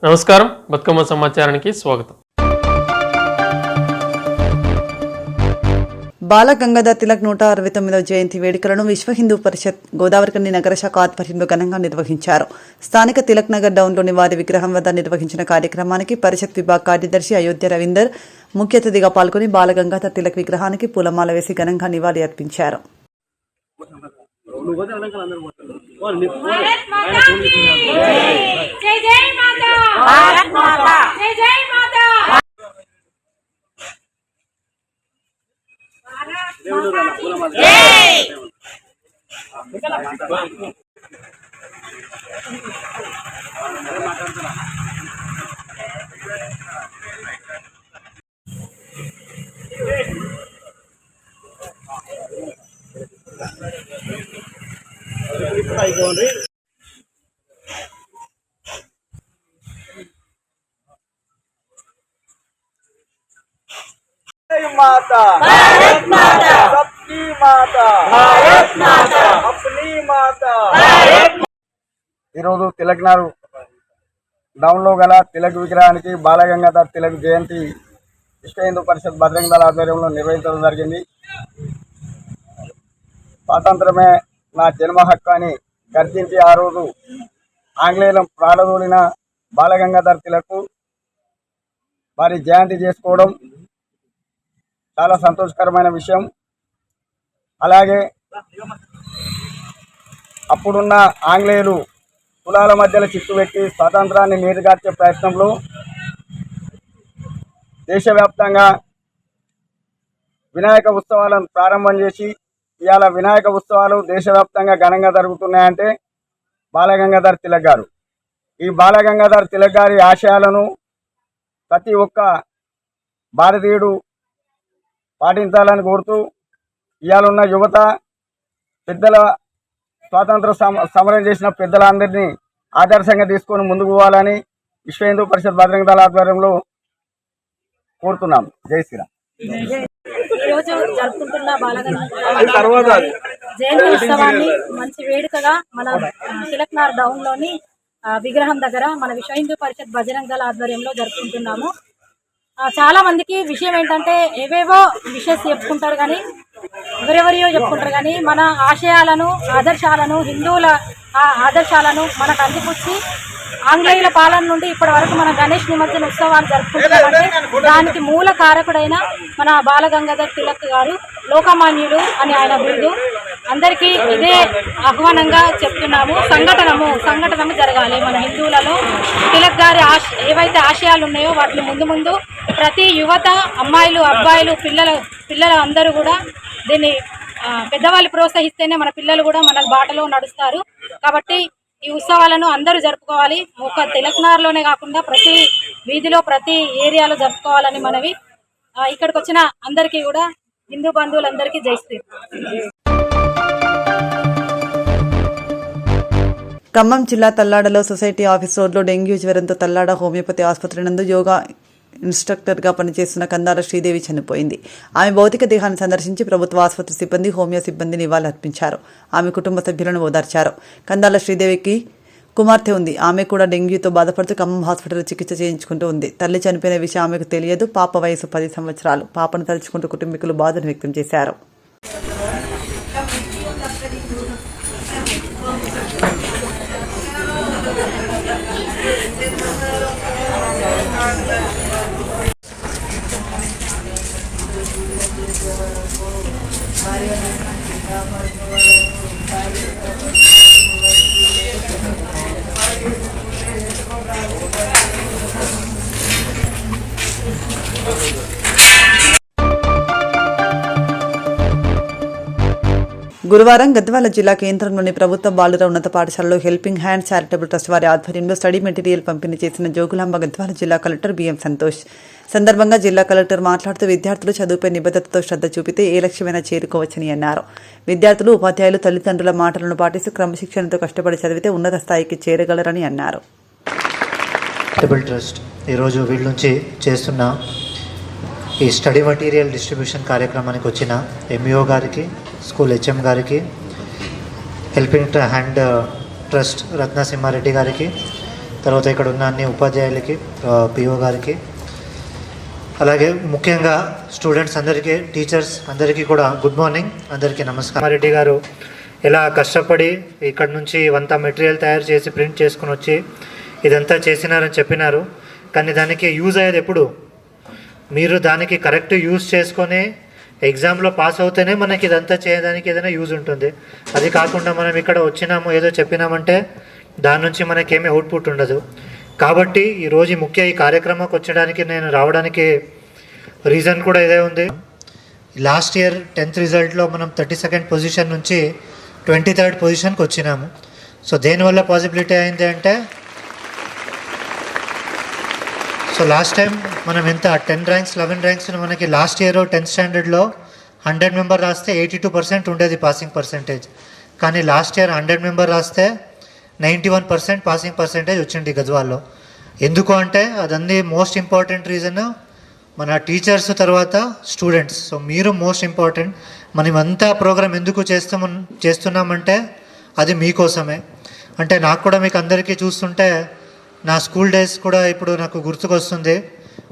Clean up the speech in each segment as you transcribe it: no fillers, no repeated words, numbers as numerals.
నమస్కారం, బతుకమ్మ సమాచారానికి స్వాగతం. బాల గంగాధర్ తిలక్ 169వ జయంతి వేడుకలను విశ్వ హిందూ పరిషత్ గోదావరికని నగర శాఖ ఆధ్వర్యంలో ఘనంగా నిర్వహించారు. స్థానిక తిలక్ నగర్ డౌన్లోని వారి విగ్రహం వద్ద నిర్వహించిన కార్యక్రమానికి పరిషత్ విభాగ కార్యదర్శి అయోధ్య రవీందర్ ముఖ్య అతిథిగా పాల్గొని బాల గంగాధర్ తిలక్ విగ్రహానికి పూలమాల వేసి ఘనంగా నివాళి అర్పించారు. माता भारत माता सबकी माता भारत माता अपनी माता ఈరోజు తిలక్ నగర్ డౌన్లో గల తిలక్ విగ్రహానికి బాల గంగాధర్ తిలక్ జయంతి విశ్వ హిందూ పరిషత్ బజరంగ దళ ఆధ్వర్యంలో నిర్వహించడం జరిగింది. స్వాతంత్రమే నా జన్మ హక్కు అని గర్జించి ఆ రోజు ఆంగ్లేయుల ప్రాణదోలిన బాల గంగాధర్ తిలక్ వారి జయంతి చేసుకోవడం చాలా సంతోషకరమైన విషయం. అలాగే అప్పుడున్న ఆంగ్లేయులు కులాల మధ్యలో చిచ్చు పెట్టి స్వాతంత్రాన్ని నీరుగార్చే ప్రయత్నంలో దేశవ్యాప్తంగా వినాయక ఉత్సవాలను ప్రారంభం చేసి ఇవాళ వినాయక ఉత్సవాలు దేశవ్యాప్తంగా ఘనంగా జరుగుతున్నాయంటే బాల గంగాధర్ తిలక్ గారు. ఈ బాల గంగాధర్ తిలక్ గారి ఆశయాలను ప్రతి ఒక్క భారతీయుడు పాటించాలని కోరుతూ ఇవాళ ఉన్న యువత పెద్దల స్వాతంత్ర సమరం చేసిన పెద్దలందరినీ ఆదర్శంగా తీసుకొని ముందుకు పోవాలని విశ్వ హిందూ పరిషత్ బజరంగ దళ ఆధ్వర్యంలో కోరుతున్నాం. జై శ్రీరామ్. ఈరోజు జరుపుకుంటున్న బాలగంగాధర్ జయంతి ఉత్సవాన్ని మంచి వేడుకగా మన తిలక్ నగర్ డౌన్ లోని విగ్రహం దగ్గర మన విశ్వ హిందూ పరిషత్ బజరంగ దళ ఆధ్వర్యంలో జరుపుకుంటున్నాము. చాలా మందికి విషయం ఏంటంటే ఏవేవో విషయస్ చెప్పుకుంటారు కానీ ఎవరెవరియో చెప్పుకుంటారు కానీ మన ఆశయాలను ఆదర్శాలను హిందువుల ఆదర్శాలను మనకు అందిపుచ్చి ఆంగ్లేయుల పాలన నుండి ఇప్పటి వరకు మన గణేష్ నిమజ్జన ఉత్సవాలు జరుపుకుంటున్నామంటే దానికి మూల కారకుడైన మన బాల గంగాధర్ తిలక్ గారు లోకమాన్యుడు అని ఆయన బిరుదు. అందరికీ ఇదే ఆహ్వానంగా చెప్తున్నాము. సంఘటనము జరగాలి మన హిందువులలో. తిలక్ గారి ఏవైతే ఆశయాలు ఉన్నాయో వాటిని ముందు ప్రతి యువత, అమ్మాయిలు, అబ్బాయిలు, పిల్లలు అందరూ కూడా దీన్ని పెద్దవాళ్ళు ప్రోత్సహిస్తేనే మన పిల్లలు కూడా మన బాటలో నడుస్తారు. కాబట్టి ఈ ఉత్సవాలను అందరూ జరుపుకోవాలి. ఒక తిలక్ నగర్లోనే కాకుండా ప్రతి వీధిలో, ప్రతి ఏరియాలో జరుపుకోవాలని మనవి. ఇక్కడికి వచ్చిన అందరికీ కూడా హిందూ బంధువులందరికీ జై శ్రీరామ్. ఖమ్మం జిల్లా తల్లాడలో సొసైటీ ఆఫీస్ రోడ్లో డెంగ్యూ జ్వరంతో తల్లాడ హోమియోపతి ఆసుపత్రి నందు యోగా ఇన్స్ట్రక్టర్గా పనిచేస్తున్న కందాల శ్రీదేవి చనిపోయింది. ఆమె భౌతిక దేహాన్ని సందర్శించి ప్రభుత్వ ఆసుపత్రి సిబ్బంది, హోమియో సిబ్బంది నివాళులర్పించారు. ఆమె కుటుంబ సభ్యులను ఓదార్చారు. కందాల శ్రీదేవికి కుమార్తె ఉంది. ఆమె కూడా డెంగ్యూతో బాధపడుతూ ఖమ్మం హాస్పిటల్లో చికిత్స చేయించుకుంటూ ఉంది. తల్లి చనిపోయిన విషయం ఆమెకు తెలియదు. పాప వయసు 10 సంవత్సరాలు. పాపను తలుచుకుంటూ కుటుంబీకులు బాధను వ్యక్తం చేశారు. గురువారం గద్వాల జిల్లా కేంద్రంలోని ప్రభుత్వ బాలుర ఉన్నత పాఠశాలలో హెల్పింగ్ హ్యాండ్ చారిటబుల్ ట్రస్ట్ వారి ఆధ్వర్యంలో స్టడీ మెటీరియల్ పంపిణీ చేసిన జోగులాంబ గద్వాల జిల్లా కలెక్టర్ బిఎం సంతోష్. సందర్భంగా జిల్లా కలెక్టర్ మాట్లాడుతూ విద్యార్థులు చదువుపై నిబద్ధతతో శ్రద్ధ చూపితే ఏ లక్ష్యమైనా చేరుకోవచ్చని అన్నారు. విద్యార్థులు, ఉపాధ్యాయులు తల్లిదండ్రుల మాటలను పాటిస్తూ క్రమశిక్షణతో కష్టపడి చదివితే ఉన్నత స్థాయికి చేరగలరని అన్నారు. ట్రస్ట్ ఈరోజు వీళ్ళ నుంచి చేస్తున్న ఈ స్టడీ మెటీరియల్ డిస్ట్రిబ్యూషన్ కార్యక్రమానికి వచ్చిన ఎంఈఓ గారికి, స్కూల్ హెచ్ఎం గారికి, హెల్పింగ్ హ్యాండ్ ట్రస్ట్ రత్నసింహారెడ్డి గారికి, తర్వాత ఇక్కడ ఉన్న అన్ని ఉపాధ్యాయులకి, పిఓ గారికి, అలాగే ముఖ్యంగా స్టూడెంట్స్ అందరికీ, టీచర్స్ అందరికీ కూడా గుడ్ మార్నింగ్, అందరికీ నమస్కారం. రెడ్డి గారు ఎలా కష్టపడి ఇక్కడ నుంచి ఇవంతా మెటీరియల్ తయారు చేసి ప్రింట్ చేసుకుని వచ్చి ఇదంతా చేసినారని చెప్పినారు. కానీ దానికి యూజ్ అయ్యేది ఎప్పుడు? మీరు దానికి కరెక్ట్ యూజ్ చేసుకొని ఎగ్జామ్లో పాస్ అవుతేనే మనకి ఇదంతా చేయడానికి ఏదైనా యూజ్ ఉంటుంది. అది కాకుండా మనం ఇక్కడ వచ్చినాము ఏదో చెప్పినామంటే దాని నుంచి మనకేమీ అవుట్పుట్ ఉండదు. కాబట్టి ఈరోజు ఈ కార్యక్రమానికి వచ్చడానికి నేను రావడానికి రీజన్ కూడా ఇదే ఉంది. లాస్ట్ ఇయర్ 10th రిజల్ట్లో మనం 32nd పొజిషన్ నుంచి 23rd పొజిషన్కి వచ్చినాము. సో దేనివల్ల పాసిబిలిటీ అయింది అంటే, సో లాస్ట్ టైం మనం ఎంత 10 ర్యాంక్స్ 11 ర్యాంక్స్ మనకి లాస్ట్ ఇయర్ 10th స్టాండర్డ్లో 100 మెంబర్ రాస్తే 82% ఉండేది పాసింగ్ పర్సెంటేజ్. కానీ లాస్ట్ ఇయర్ 100 మెంబర్ రాస్తే 91% పాసింగ్ పర్సెంటేజ్ వచ్చింది గద్వాల్లో. ఎందుకు అంటే అదన్నీ మోస్ట్ ఇంపార్టెంట్ రీజన్ మన టీచర్స్ తర్వాత స్టూడెంట్స్. సో మీరు మోస్ట్ ఇంపార్టెంట్. మనమంతా ప్రోగ్రామ్ ఎందుకు చేస్తున్నామంటే అది మీకోసమే. అంటే నాకు కూడా మీకు అందరికీ చూస్తుంటే నా స్కూల్ డేస్ కూడా ఇప్పుడు నాకు గుర్తుకొస్తుంది.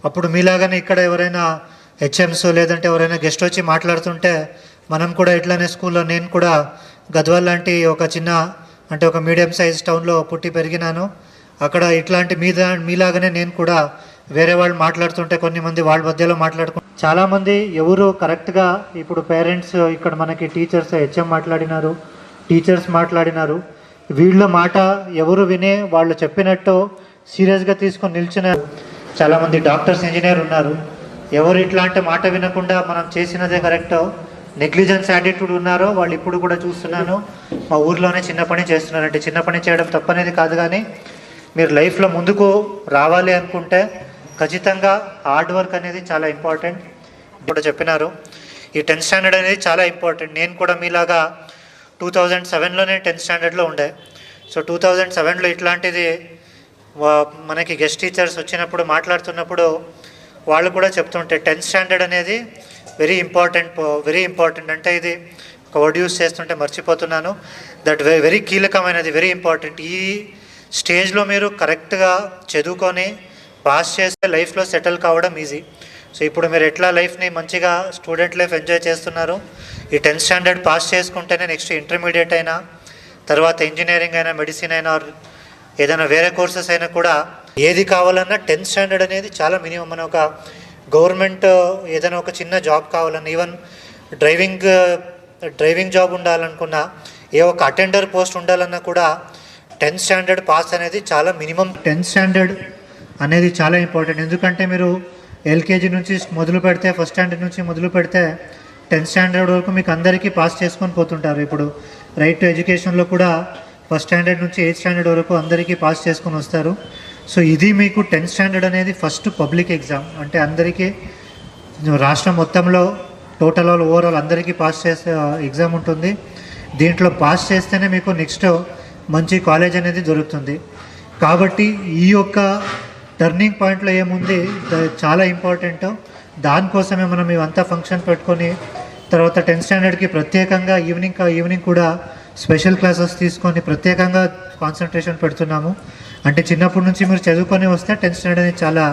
అప్పుడు మీలాగానే ఇక్కడ ఎవరైనా హెచ్ఎంస్ లేదంటే ఎవరైనా గెస్ట్ వచ్చి మాట్లాడుతుంటే మనం కూడా ఇట్లానే స్కూల్లో, నేను కూడా గద్వాల్ లాంటి ఒక చిన్న అంటే ఒక మీడియం సైజ్ టౌన్లో పుట్టి పెరిగినాను. అక్కడ ఇట్లాంటి మీలాగానే నేను కూడా వేరే వాళ్ళు మాట్లాడుతుంటే కొన్ని మంది వాళ్ళ మధ్యలో చాలామంది ఎవరు కరెక్ట్గా ఇప్పుడు పేరెంట్స్ ఇక్కడ మనకి టీచర్స్, హెచ్ఎం మాట్లాడినారు, టీచర్స్ మాట్లాడినారు, వీళ్ళ మాట ఎవరు వినే వాళ్ళు చెప్పినట్టు సీరియస్గా తీసుకొని నిల్చున్నారు. చాలామంది డాక్టర్స్, ఇంజనీర్ ఉన్నారు. ఎవరు ఇట్లాంటి మాట వినకుండా మనం చేసినదే కరెక్టో నెగ్లిజెన్స్ యాటిట్యూడ్ ఉన్నారో వాళ్ళు ఇప్పుడు కూడా చూస్తున్నాను. మా ఊర్లోనే చిన్న పని చేస్తున్నారంటే చిన్న పని చేయడం తప్పనేది కాదు, కానీ మీరు లైఫ్లో ముందుకు రావాలి అనుకుంటే ఖచ్చితంగా హార్డ్ వర్క్ అనేది చాలా ఇంపార్టెంట్. ఇప్పుడు చెప్పినారు ఈ 10th స్టాండర్డ్ అనేది చాలా ఇంపార్టెంట్. నేను కూడా మీలాగా 2007లోనే 10th స్టాండర్డ్లో ఉండే. సో 2007లో ఇట్లాంటిది మనకి గెస్ట్ టీచర్స్ వచ్చినప్పుడు మాట్లాడుతున్నప్పుడు వాళ్ళు కూడా చెప్తుంటే 10th స్టాండర్డ్ అనేది వెరీ ఇంపార్టెంట్ అంటే ఇది ఒక వర్డ్ యూస్ చేస్తుంటే మర్చిపోతున్నాను. దట్ వెరీ కీలకమైనది, వెరీ ఇంపార్టెంట్. ఈ స్టేజ్లో మీరు కరెక్ట్గా చదువుకొని పాస్ చేస్తే లైఫ్లో సెటిల్ కావడం ఈజీ. సో ఇప్పుడు మీరు ఎట్లా లైఫ్ని మంచిగా స్టూడెంట్ లైఫ్ ఎంజాయ్ చేస్తున్నారు, ఈ 10th స్టాండర్డ్ పాస్ చేసుకుంటేనే నెక్స్ట్ ఇంటర్మీడియట్ అయినా, తర్వాత ఇంజనీరింగ్ అయినా, మెడిసిన్ అయినా, ఏదైనా వేరే కోర్సెస్ అయినా కూడా ఏది కావాలన్నా 10th స్టాండర్డ్ అనేది చాలా మినిమం. మన ఒక గవర్నమెంట్ ఏదైనా ఒక చిన్న జాబ్ కావాలన్నా, ఈవెన్ డ్రైవింగ్ జాబ్ ఉండాలనుకున్నా, ఏ ఒక అటెండర్ పోస్ట్ ఉండాలన్నా కూడా 10th స్టాండర్డ్ పాస్ అనేది చాలా మినిమం. 10th స్టాండర్డ్ అనేది చాలా ఇంపార్టెంట్. ఎందుకంటే మీరు ఎల్కేజీ నుంచి మొదలు పెడితే, ఫస్ట్ స్టాండర్డ్ నుంచి మొదలు పెడితే 10th స్టాండర్డ్ వరకు మీకు అందరికీ పాస్ చేసుకొని పోతుంటారు. ఇప్పుడు రైట్ టు ఎడ్యుకేషన్లో కూడా ఫస్ట్ స్టాండర్డ్ నుంచి 8th స్టాండర్డ్ వరకు అందరికీ పాస్ చేసుకొని వస్తారు. సో ఇది మీకు 10th స్టాండర్డ్ అనేది ఫస్ట్ పబ్లిక్ ఎగ్జామ్. అంటే అందరికీ రాష్ట్రం మొత్తంలో టోటల్ ఓవరాల్ అందరికీ పాస్ చేసే ఎగ్జామ్ ఉంటుంది. దీంట్లో పాస్ చేస్తేనే మీకు నెక్స్ట్ మంచి కాలేజ్ అనేది దొరుకుతుంది. కాబట్టి ఈ యొక్క టర్నింగ్ పాయింట్లో ఏముంది చాలా ఇంపార్టెంట్. దానికోసమే మనం ఇవంతా ఫంక్షన్ పెట్టుకొని తర్వాత 10th స్టాండర్డ్కి ప్రత్యేకంగా ఈవినింగ్ కూడా స్పెషల్ క్లాసెస్ తీసుకొని ప్రత్యేకంగా కాన్సన్ట్రేషన్ పెడుతున్నాము. అంటే చిన్నప్పటి నుంచి మీరు చదువుకొని వస్తే 10th స్టాండర్డ్ అనేది చాలా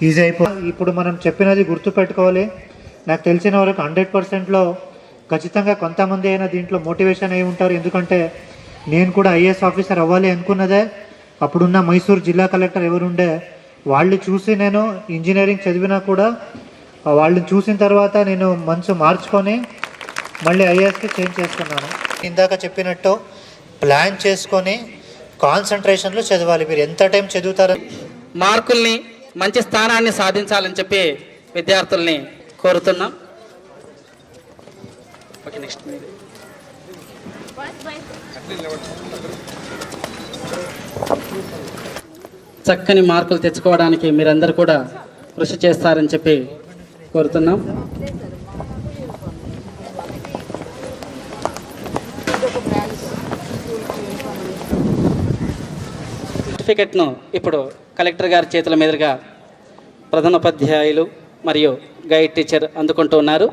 ఈజీ ఇప్పుడు మనం చెప్పినది గుర్తుపెట్టుకోవాలి. నాకు తెలిసిన వరకు 100%లో ఖచ్చితంగా కొంతమంది అయినా దీంట్లో మోటివేషన్ అయి ఉంటారు. ఎందుకంటే నేను కూడా ఐఏఎస్ ఆఫీసర్ అవ్వాలి అనుకున్నదే అప్పుడున్న మైసూర్ జిల్లా కలెక్టర్ ఎవరుండే వాళ్ళు చూసి నేను ఇంజనీరింగ్ చదివినా కూడా వాళ్ళని చూసిన తర్వాత నేను మనసు మార్చుకొని మళ్ళీ ఐఏఎస్కి చేంజ్ చేసుకున్నాను. ఇందాక చెప్పినట్టు ప్లాన్ చేసుకొని కాన్సన్ట్రేషన్లో చదవాలి. మీరు ఎంత టైం చదువుతారో మార్కుల్ని మంచి స్థానాన్ని సాధించాలని చెప్పి విద్యార్థుల్ని కోరుతున్నాం. ఓకే, నెక్స్ట్ చక్కని మార్కులు తెచ్చుకోవడానికి మీరందరూ కూడా కృషి చేస్తారని చెప్పి కోరుతున్నాం. సర్టిఫికెట్ను ఇప్పుడు కలెక్టర్ గారి చేతుల మీదుగా ప్రధానోపాధ్యాయులు మరియు గైడ్ టీచర్ అందుకుంటూ ఉన్నారు.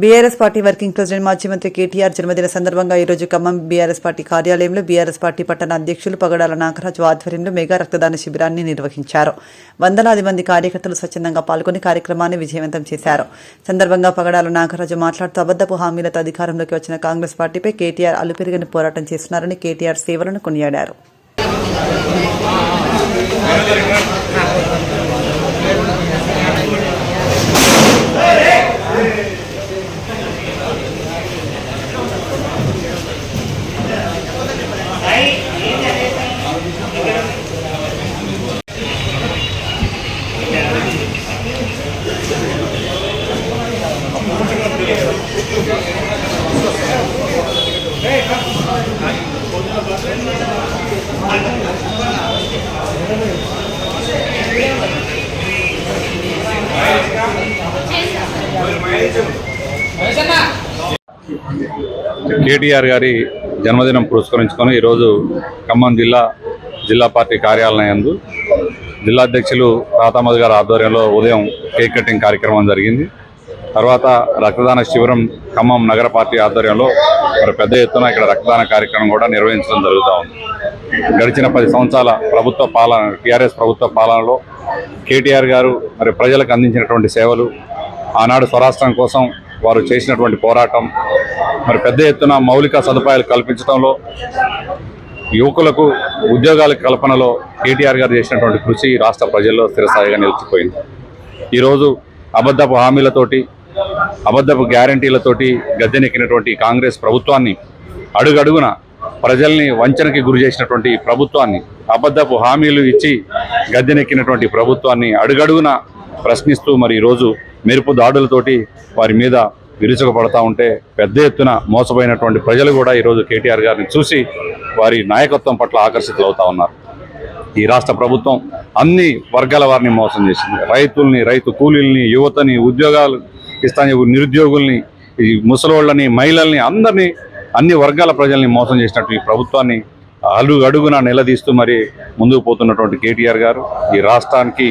బీఆర్ఎస్ పార్టీ వర్కింగ్ ప్రెసిడెంట్ మాజీ మంత్రి కేటీఆర్ జన్మదిన సందర్భంగా ఈరోజు ఖమ్మం బీఆర్ఎస్ పార్టీ కార్యాలయంలో బీఆర్ఎస్ పార్టీ పట్టణ అధ్యక్షులు పగడాల నాగరాజు ఆధ్వర్యంలో మెగా రక్తదాన శిబిరాన్ని నిర్వహించారు. వందలాది మంది కార్యకర్తలు స్వచ్ఛందంగా పాల్గొని కార్యక్రమాన్ని విజయవంతం చేశారు. సందర్భంగా పగడాల నాగరాజు మాట్లాడుతూ అబద్ధపు హామీలతో అధికారంలోకి వచ్చిన కాంగ్రెస్ పార్టీపై కేటీఆర్ అలుపెరుగని పోరాటం చేస్తున్నారని కేటీఆర్ సేవలను కొనియాడారు. కేటీఆర్ గారి జన్మదినం పురస్కరించుకొని ఈరోజు ఖమ్మం జిల్లా పార్టీ కార్యాలయం యందు జిల్లా అధ్యక్షులు రాతామద్ గారి ఆధ్వర్యంలో ఉదయం కేక్ కటింగ్ కార్యక్రమం జరిగింది. తర్వాత రక్తదాన శిబిరం ఖమ్మం నగర పార్టీ ఆధ్వర్యంలో మరి పెద్ద ఎత్తున ఇక్కడ రక్తదాన కార్యక్రమం కూడా నిర్వహించడం జరుగుతూ ఉంది. గడిచిన 10 సంవత్సరాల ప్రభుత్వ పాలన టీఆర్ఎస్ ప్రభుత్వ పాలనలో కేటీఆర్ గారు మరి ప్రజలకు అందించినటువంటి సేవలు, ఆనాడు స్వరాష్ట్రం కోసం వారు చేసినటువంటి పోరాటం, మరి పెద్ద ఎత్తున మౌలిక సదుపాయాలు కల్పించడంలో, యువకులకు ఉద్యోగాల కల్పనలో కేటీఆర్ గారు చేసినటువంటి కృషి రాష్ట్ర ప్రజల్లో స్థిరస్థాయిగా నిలిచిపోయింది. ఈరోజు అబద్ధపు హామీలతోటి, అబద్ధపు గ్యారంటీలతోటి గద్దెనెక్కినటువంటి కాంగ్రెస్ ప్రభుత్వాన్ని, అడుగడుగున ప్రజల్ని వంచనకి గురి చేసినటువంటి ప్రభుత్వాన్ని, అబద్ధపు హామీలు ఇచ్చి గద్దెనెక్కినటువంటి ప్రభుత్వాన్ని అడుగడుగున ప్రశ్నిస్తూ మరి ఈరోజు మెరుపు దాడులతోటి వారి మీద విరుచుకుపడతా ఉంటే పెద్ద ఎత్తున మోసపోయినటువంటి ప్రజలు కూడా ఈరోజు కేటీఆర్ గారిని చూసి వారి నాయకత్వం పట్ల ఆకర్షితులవుతా ఉన్నారు. ఈ రాష్ట్ర ప్రభుత్వం అన్ని వర్గాల వారిని మోసం చేసింది. రైతుల్ని, రైతు కూలీల్ని, యువతని, ఉద్యోగాలు ఇస్తాని నిరుద్యోగుల్ని, ఈ ముసలోళ్ళని, మహిళల్ని, అందరినీ, అన్ని వర్గాల ప్రజల్ని మోసం చేసినట్టు ఈ ప్రభుత్వాన్ని అడుగున నిలదీస్తూ మరి ముందుకు పోతున్నటువంటి కేటీఆర్ గారు ఈ రాష్ట్రానికి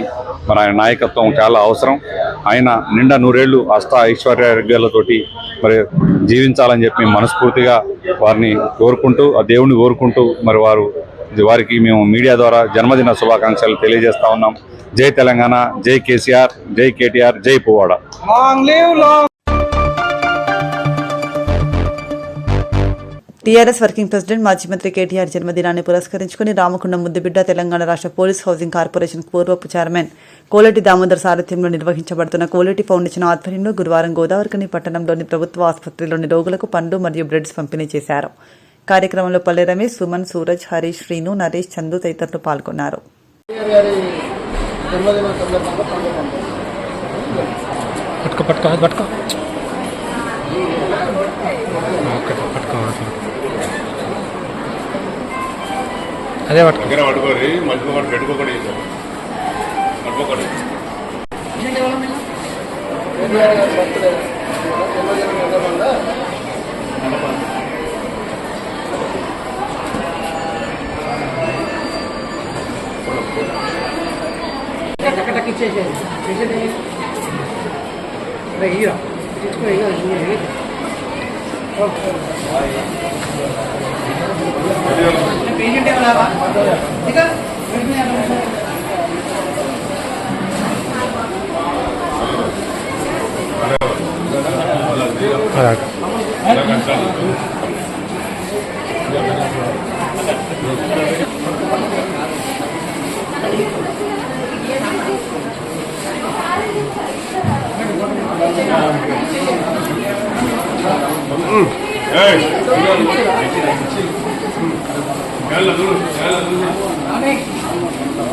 మరి ఆయన నాయకత్వం చాలా అవసరం. ఆయన నిండా 100 ఏళ్ళు ఐశ్వర్యాలతోటి మరి జీవించాలని చెప్పి మనస్ఫూర్తిగా వారిని కోరుకుంటూ, ఆ దేవుణ్ణి కోరుకుంటూ మరి వారికి మేము మీడియా ద్వారా జన్మదిన శుభాకాంక్షలు తెలియజేస్తా ఉన్నాం. జై తెలంగాణ, జై కేసీఆర్, జై కేటీఆర్, జై పువ్వాడ. టీఆర్ఎస్ వర్కింగ్ ప్రెసిడెంట్ మాజీ మంత్రి కేటీఆర్ జన్మదినాన్ని పురస్కరించుకుని రామకుండం ముద్దుబిడ్డ తెలంగాణ రాష్ట్ర పోలీస్ హౌసింగ్ కార్పొరేషన్ పూర్వపు చైర్మన్ కోలేటి దామోదర్ సారథ్యంలో నిర్వహించబడుతున్న కోలేటి ఫౌండేషన్ ఆధ్వర్యంలో గురువారం గోదావరికని పట్టణంలోని ప్రభుత్వ ఆసుపత్రిలోని రోగులకు పండ్లు మరియు బ్రెడ్స్ పంపిణీ చేశారు. కార్యక్రమంలో పల్లె రమేష్, సుమన్, సూరజ్, హరీష్, శ్రీను, నరేష్, చందు తదితరులు పాల్గొన్నారు. అదే పట్టుకోరి మర్చిపోకూడదు, పెట్టుకోకూడదు.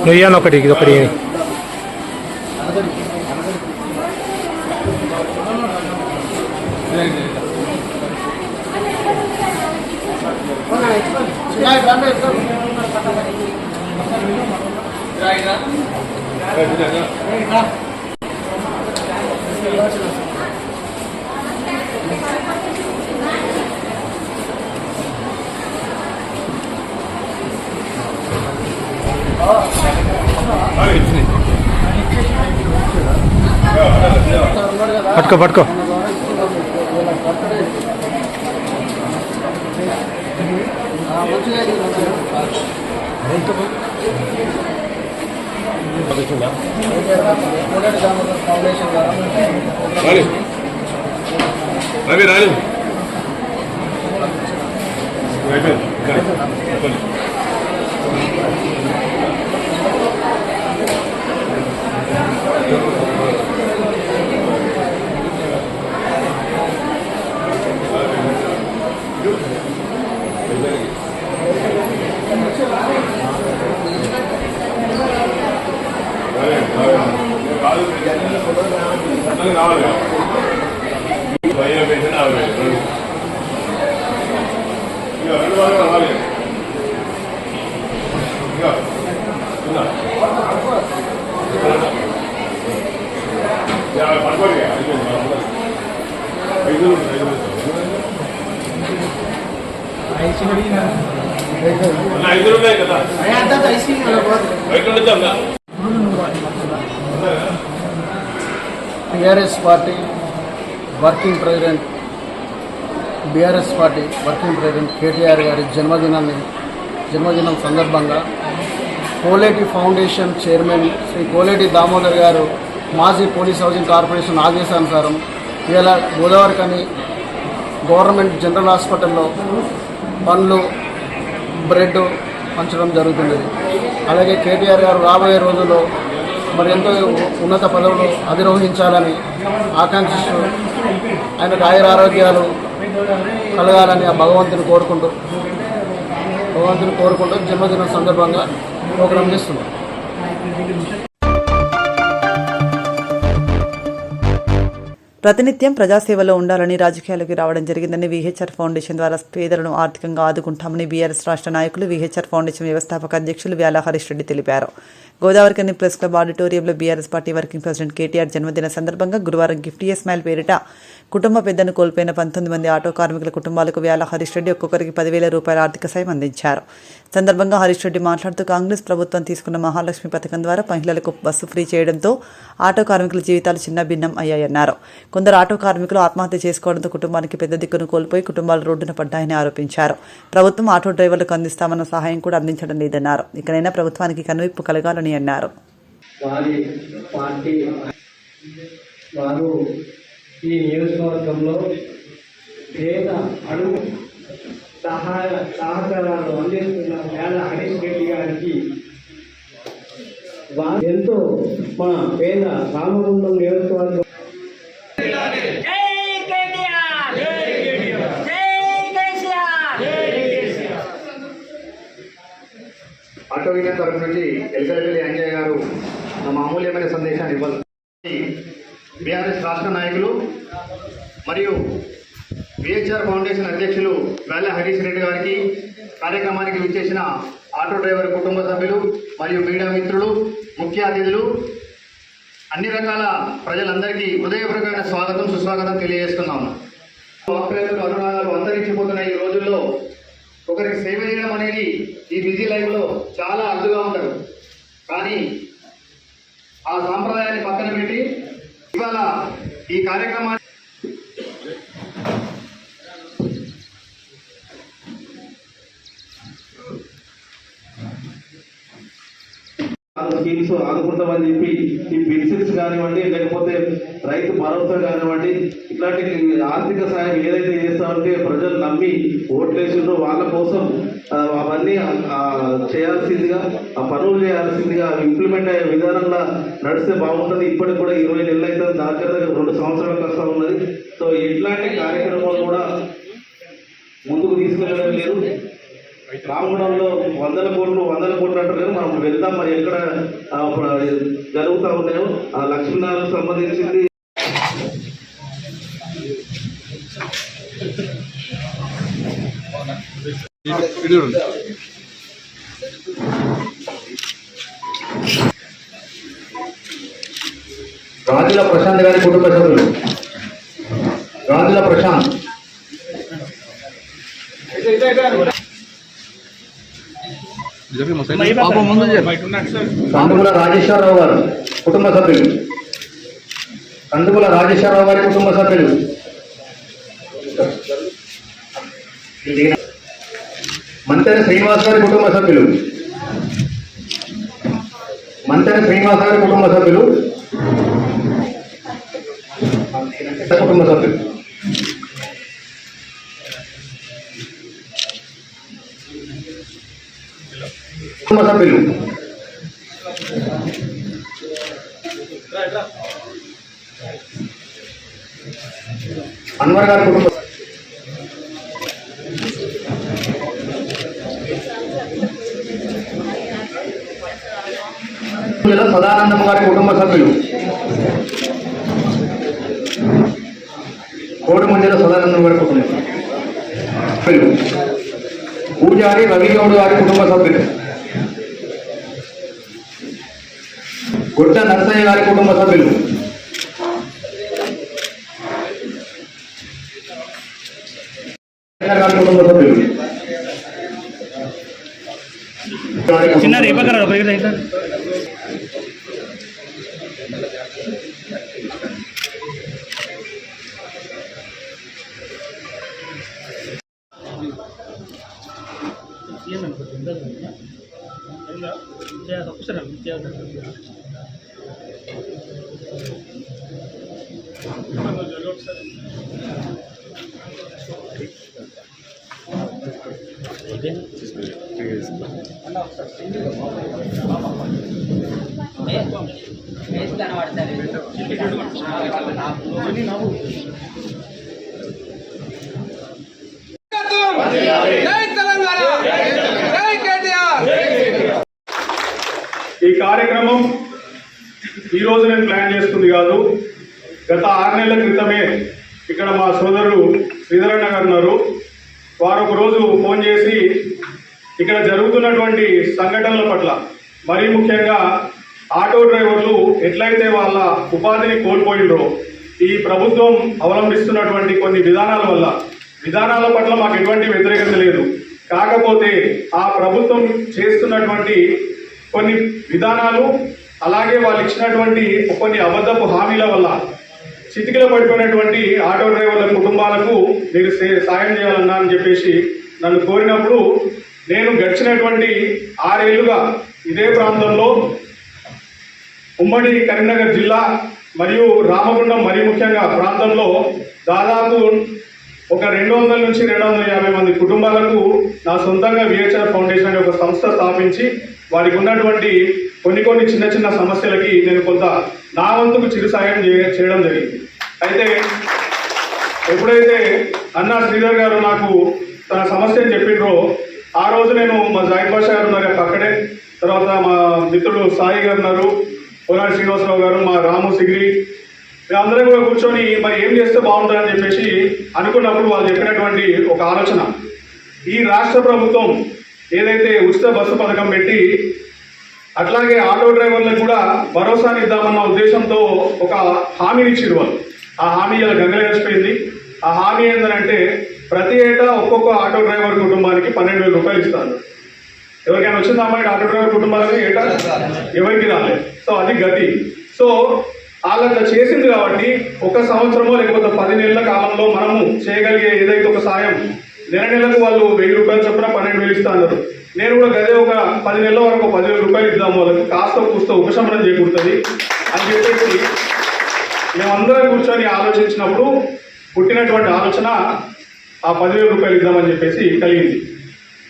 నువ్వు ఒకటి ఇది ఒకటి పట్టుకో రవి రాజు రావాలి TRS party working president KTR గారి జన్మదినం సందర్భంగా కోలేటి ఫౌండేషన్ చైర్మన్ శ్రీ కోలేటి దామోదర్ గారు మాజీ పోలీస్ హౌసింగ్ కార్పొరేషన్ ఆదేశానుసారం ఇవాళ గోదావరికని గవర్నమెంట్ జనరల్ హాస్పిటల్లో పండ్లు బ్రెడ్ పంచడం జరుగుతుంది. అలాగే కేటీఆర్ గారు రాబోయే రోజుల్లో మరి ఎంతో ఉన్నత పదవులు అధిరోహించాలని ఆకాంక్షిస్తూ ఆయనకు ఆయురారోగ్యాలు కలగాలని ఆ భగవంతుని కోరుకుంటూ జన్మదినం సందర్భంగా ప్రోగ్రాం చేస్తున్నాం. ప్రతినిత్యం ప్రజాసేవలో ఉండాలని రాజకీయాలకు రావడం జరిగిందని వీహెచ్ఆర్ ఫౌండేషన్ ద్వారా పేదలను ఆర్థికంగా ఆదుకుంటామని బీఆర్ఎస్ రాష్ట్ర నాయకులు వీహెచ్ఆర్ ఫౌండేషన్ వ్యవస్థాపక అధ్యక్షులు వ్యాల హరీష్ రెడ్డి తెలిపారు. గోదావరికని ప్రెస్ క్లబ్ ఆడిటోరియంలో BRS party working president KTR జన్మదిన సందర్భంగా గురువారం గిఫ్ట్ ఏ స్మైల్ పేరిట కుటుంబ పెద్దను కోల్పోయిన 19 మంది ఆటో కార్మికుల కుటుంబాలకు వ్యాల హరీష్ రెడ్డి ఒక్కొక్కరికి 10,000 రూపాయల ఆర్థిక సాయం అందించారు. సందర్భంగా హరీష్ రెడ్డి మాట్లాడుతూ కాంగ్రెస్ ప్రభుత్వం తీసుకున్న మహాలక్ష్మి పథకం ద్వారా మహిళలకు బస్సు ఫ్రీ చేయడంతో ఆటో కార్మికుల జీవితాలు చిన్నభిన్నం అయ్యాయన్నారు. కొందరు ఆటో కార్మికులు ఆత్మహత్య చేసుకోవడంతో కుటుంబానికి పెద్ద దిక్కును కోల్పోయి కుటుంబాలు రోడ్డున పడ్డాయని ఆరోపించారు. ప్రభుత్వం ఆటో డ్రైవర్లకు అందిస్తామన్న సహాయం కూడా అందించడం లేదన్నారు. ఇకనైనా ప్రభుత్వానికి కనువిప్పు కలగాలని అన్నారు. ఈ నియోజకవర్గంలో పేద అడుగు సహకారాలు అందిస్తున్న వేళ హరీష్ రెడ్డి గారికి ఎంతో మా పేద రామగుండం నియోజకవర్గం ఆటో యూనియన్ తరఫు నుంచి ఎల్కలపల్లి అంజయ్య గారు తమ అమూల్యమైన సందేశాన్ని ఇవ్వాలి. బీఆర్ఎస్ రాష్ట్ర నాయకులు మరియు వీహెచ్ఆర్ ఫౌండేషన్ అధ్యక్షులు వేల హరీష్ రెడ్డి గారికి, కార్యక్రమానికి విచ్చేసిన ఆటో డ్రైవర్ కుటుంబ సభ్యులు మరియు మీడియా మిత్రులు, ముఖ్య అతిథులు, అన్ని రకాల ప్రజలందరికీ హృదయపూర్వకమైన స్వాగతం సుస్వాగతం తెలియజేస్తున్నాము. ఆప్యాయతలు అనురాగాలు అంతరించిపోతున్న ఈ రోజుల్లో ఒకరికి సేవ చేయడం అనేది ఈ బిజీ లైఫ్లో చాలా అరుదుగా ఉంటారు. కానీ ఆ సాంప్రదాయాన్ని పక్కన పెట్టి ఇవాళ ఈ కార్యక్రమాన్ని స్కీమ్స్ ఆదుకుంటామని చెప్పి ఈ పెన్షన్స్ కానివ్వండి, లేకపోతే రైతు భరోసా కానివ్వండి, ఇట్లాంటి ఆర్థిక సాయం ఏదైతే చేస్తామంటే ప్రజలు నమ్మి ఓట్లేసిండ్రో వాళ్ళ కోసం అవన్నీ చేయాల్సిందిగా, ఆ పనులు చేయాల్సిందిగా, ఇంప్లిమెంట్ అయ్యే విధానంగా నడిస్తే బాగుంటుంది. ఇప్పటికి కూడా 20 నెలలు అయితే దగ్గర 2 సంవత్సరాలకు వస్తూ ఉన్నది. సో ఇట్లాంటి కార్యక్రమాలు కూడా ముందుకు తీసుకెళ్ళడం లేదు. రామగుణంలో 100 కోట్లు అంటారు కదా, మనం వెళ్దాం మరి ఎక్కడ జరుగుతూ ఉన్నాయో ఆ లక్ష్మీనారాయణకు సంబంధించింది రాజుల ప్రశాంత్ గారి కుటుంబ సభ్యులు. రాజుల ప్రశాంత్, కందుగుల రాజేశ్వరరావు గారు కుటుంబ సభ్యులు. కందుగుల రాజేశ్వరరావు గారి కుటుంబ సభ్యులు. మంతెన శ్రీనివాస్ గారి కుటుంబ సభ్యులు, మంతెన శ్రీనివాస్ గారి కుటుంబ సభ్యులు, కుటుంబ సభ్యులు కుటుంబ సభ్యులు అన్వర్ గారి కుటుంబ సదానందమ్మ గారి కుటుంబ సభ్యులు, కోడిమంజల సదానందం గారి కుటుంబ సభ్యులు, పూజారి రవిగౌడ్ గారి కుటుంబ సభ్యులు, గుడ్డ నరసయ్య గారి కుటుంబ సభ్యులు, గారి కుటుంబ సభ్యులు, ఈ కార్యక్రమం ఈరోజు నేను ప్లాన్ చేసుకుంది కాదు. గత 6 నెలల క్రితమే ఇక్కడ మా సోదరుడు శ్రీధరన్న గారు ఉన్నారు. వారు ఒక రోజు ఫోన్ చేసి ఇక్కడ జరుగుతున్నటువంటి సంఘటనల పట్ల, మరీ ముఖ్యంగా ఆటో డ్రైవర్లు ఎట్లయితే వాళ్ళ ఉపాధిని కోల్పోయిండ్రో ఈ ప్రభుత్వం అవలంబిస్తున్నటువంటి కొన్ని విధానాల పట్ల మాకు ఎటువంటి వ్యతిరేకత లేదు. కాకపోతే ఆ ప్రభుత్వం చేస్తున్నటువంటి కొన్ని విధానాలు, అలాగే వాళ్ళు ఇచ్చినటువంటి కొన్ని అబద్ధపు హామీల వల్ల చితికిలో పడిపోయినటువంటి ఆటో డ్రైవర్ల కుటుంబాలకు మీరు సాయం చేయాలన్నా అని చెప్పేసి నన్ను కోరినప్పుడు, నేను గడిచినటువంటి 6 ఏళ్లుగా ఇదే ప్రాంతంలో ఉమ్మడి కరీంనగర్ జిల్లా మరియు రామగుండం మరీ ముఖ్యంగా ప్రాంతంలో దాదాపు ఒక 200 నుంచి 250 మంది కుటుంబాలకు నా సొంతంగా విహెచ్ఆర్ ఫౌండేషన్ అనే ఒక సంస్థ స్థాపించి వారికి ఉన్నటువంటి కొన్ని చిన్న సమస్యలకి నేను కొంత నా వంతుకు చిరు సాయం చేయడం జరిగింది. అయితే ఎప్పుడైతే అన్నా శ్రీధర్ గారు నాకు తన సమస్యను చెప్పిండ్రో ఆ రోజు నేను మా జాయిద్ బాషా గారు ఉన్నారు అక్కడే, తర్వాత మా మిత్రుడు సాయి గారు ఉన్నారు, పోనాడు శ్రీనివాసరావు గారు, మా రాము సిగిరి, మేమందరం కూడా కూర్చొని మరి ఏం చేస్తే బాగుంటుందని చెప్పేసి అనుకున్నప్పుడు వాళ్ళు చెప్పినటువంటి ఒక ఆలోచన, ఈ రాష్ట్ర ప్రభుత్వం ఏదైతే ఉచిత బస్సు పథకం పెట్టి అట్లాగే ఆటో డ్రైవర్లకు కూడా భరోసాని ఇద్దామన్న ఉద్దేశంతో ఒక హామీని ఇచ్చారు వాళ్ళు. ఆ హామీ ఇలా గంగలేసిపోయింది. ఆ హామీ ఏంటంటే ప్రతి ఏటా ఒక్కొక్క ఆటో డ్రైవర్ కుటుంబానికి 12,000 రూపాయలు ఇస్తారు. ఎవరికైనా వచ్చింది అమ్మాయి ఆటో డ్రైవర్ కుటుంబాలకి ఏటా? ఎవరికి రాలేదు. సో అది గతి. సో వాళ్ళట్లా చేసింది కాబట్టి 1 సంవత్సరమో లేకపోతే 10 నెలల కాలంలో మనము చేయగలిగే ఏదైతే ఒక సాయం, నెలకు వాళ్ళు 1,000 రూపాయలు చొప్పున 12,000 ఇస్తున్నారు. నేను కూడా గదే ఒక 10 నెలల వరకు 10,000 రూపాయలు ఇద్దాము, వాళ్ళకి కాస్త కూస్త ఉపశమనం చేకూరుతుంది అని చెప్పేసి మేమందరం కూర్చొని ఆలోచించినప్పుడు పుట్టినటువంటి ఆలోచన ఆ 10,000 రూపాయలు ఇద్దామని చెప్పేసి కలిగింది.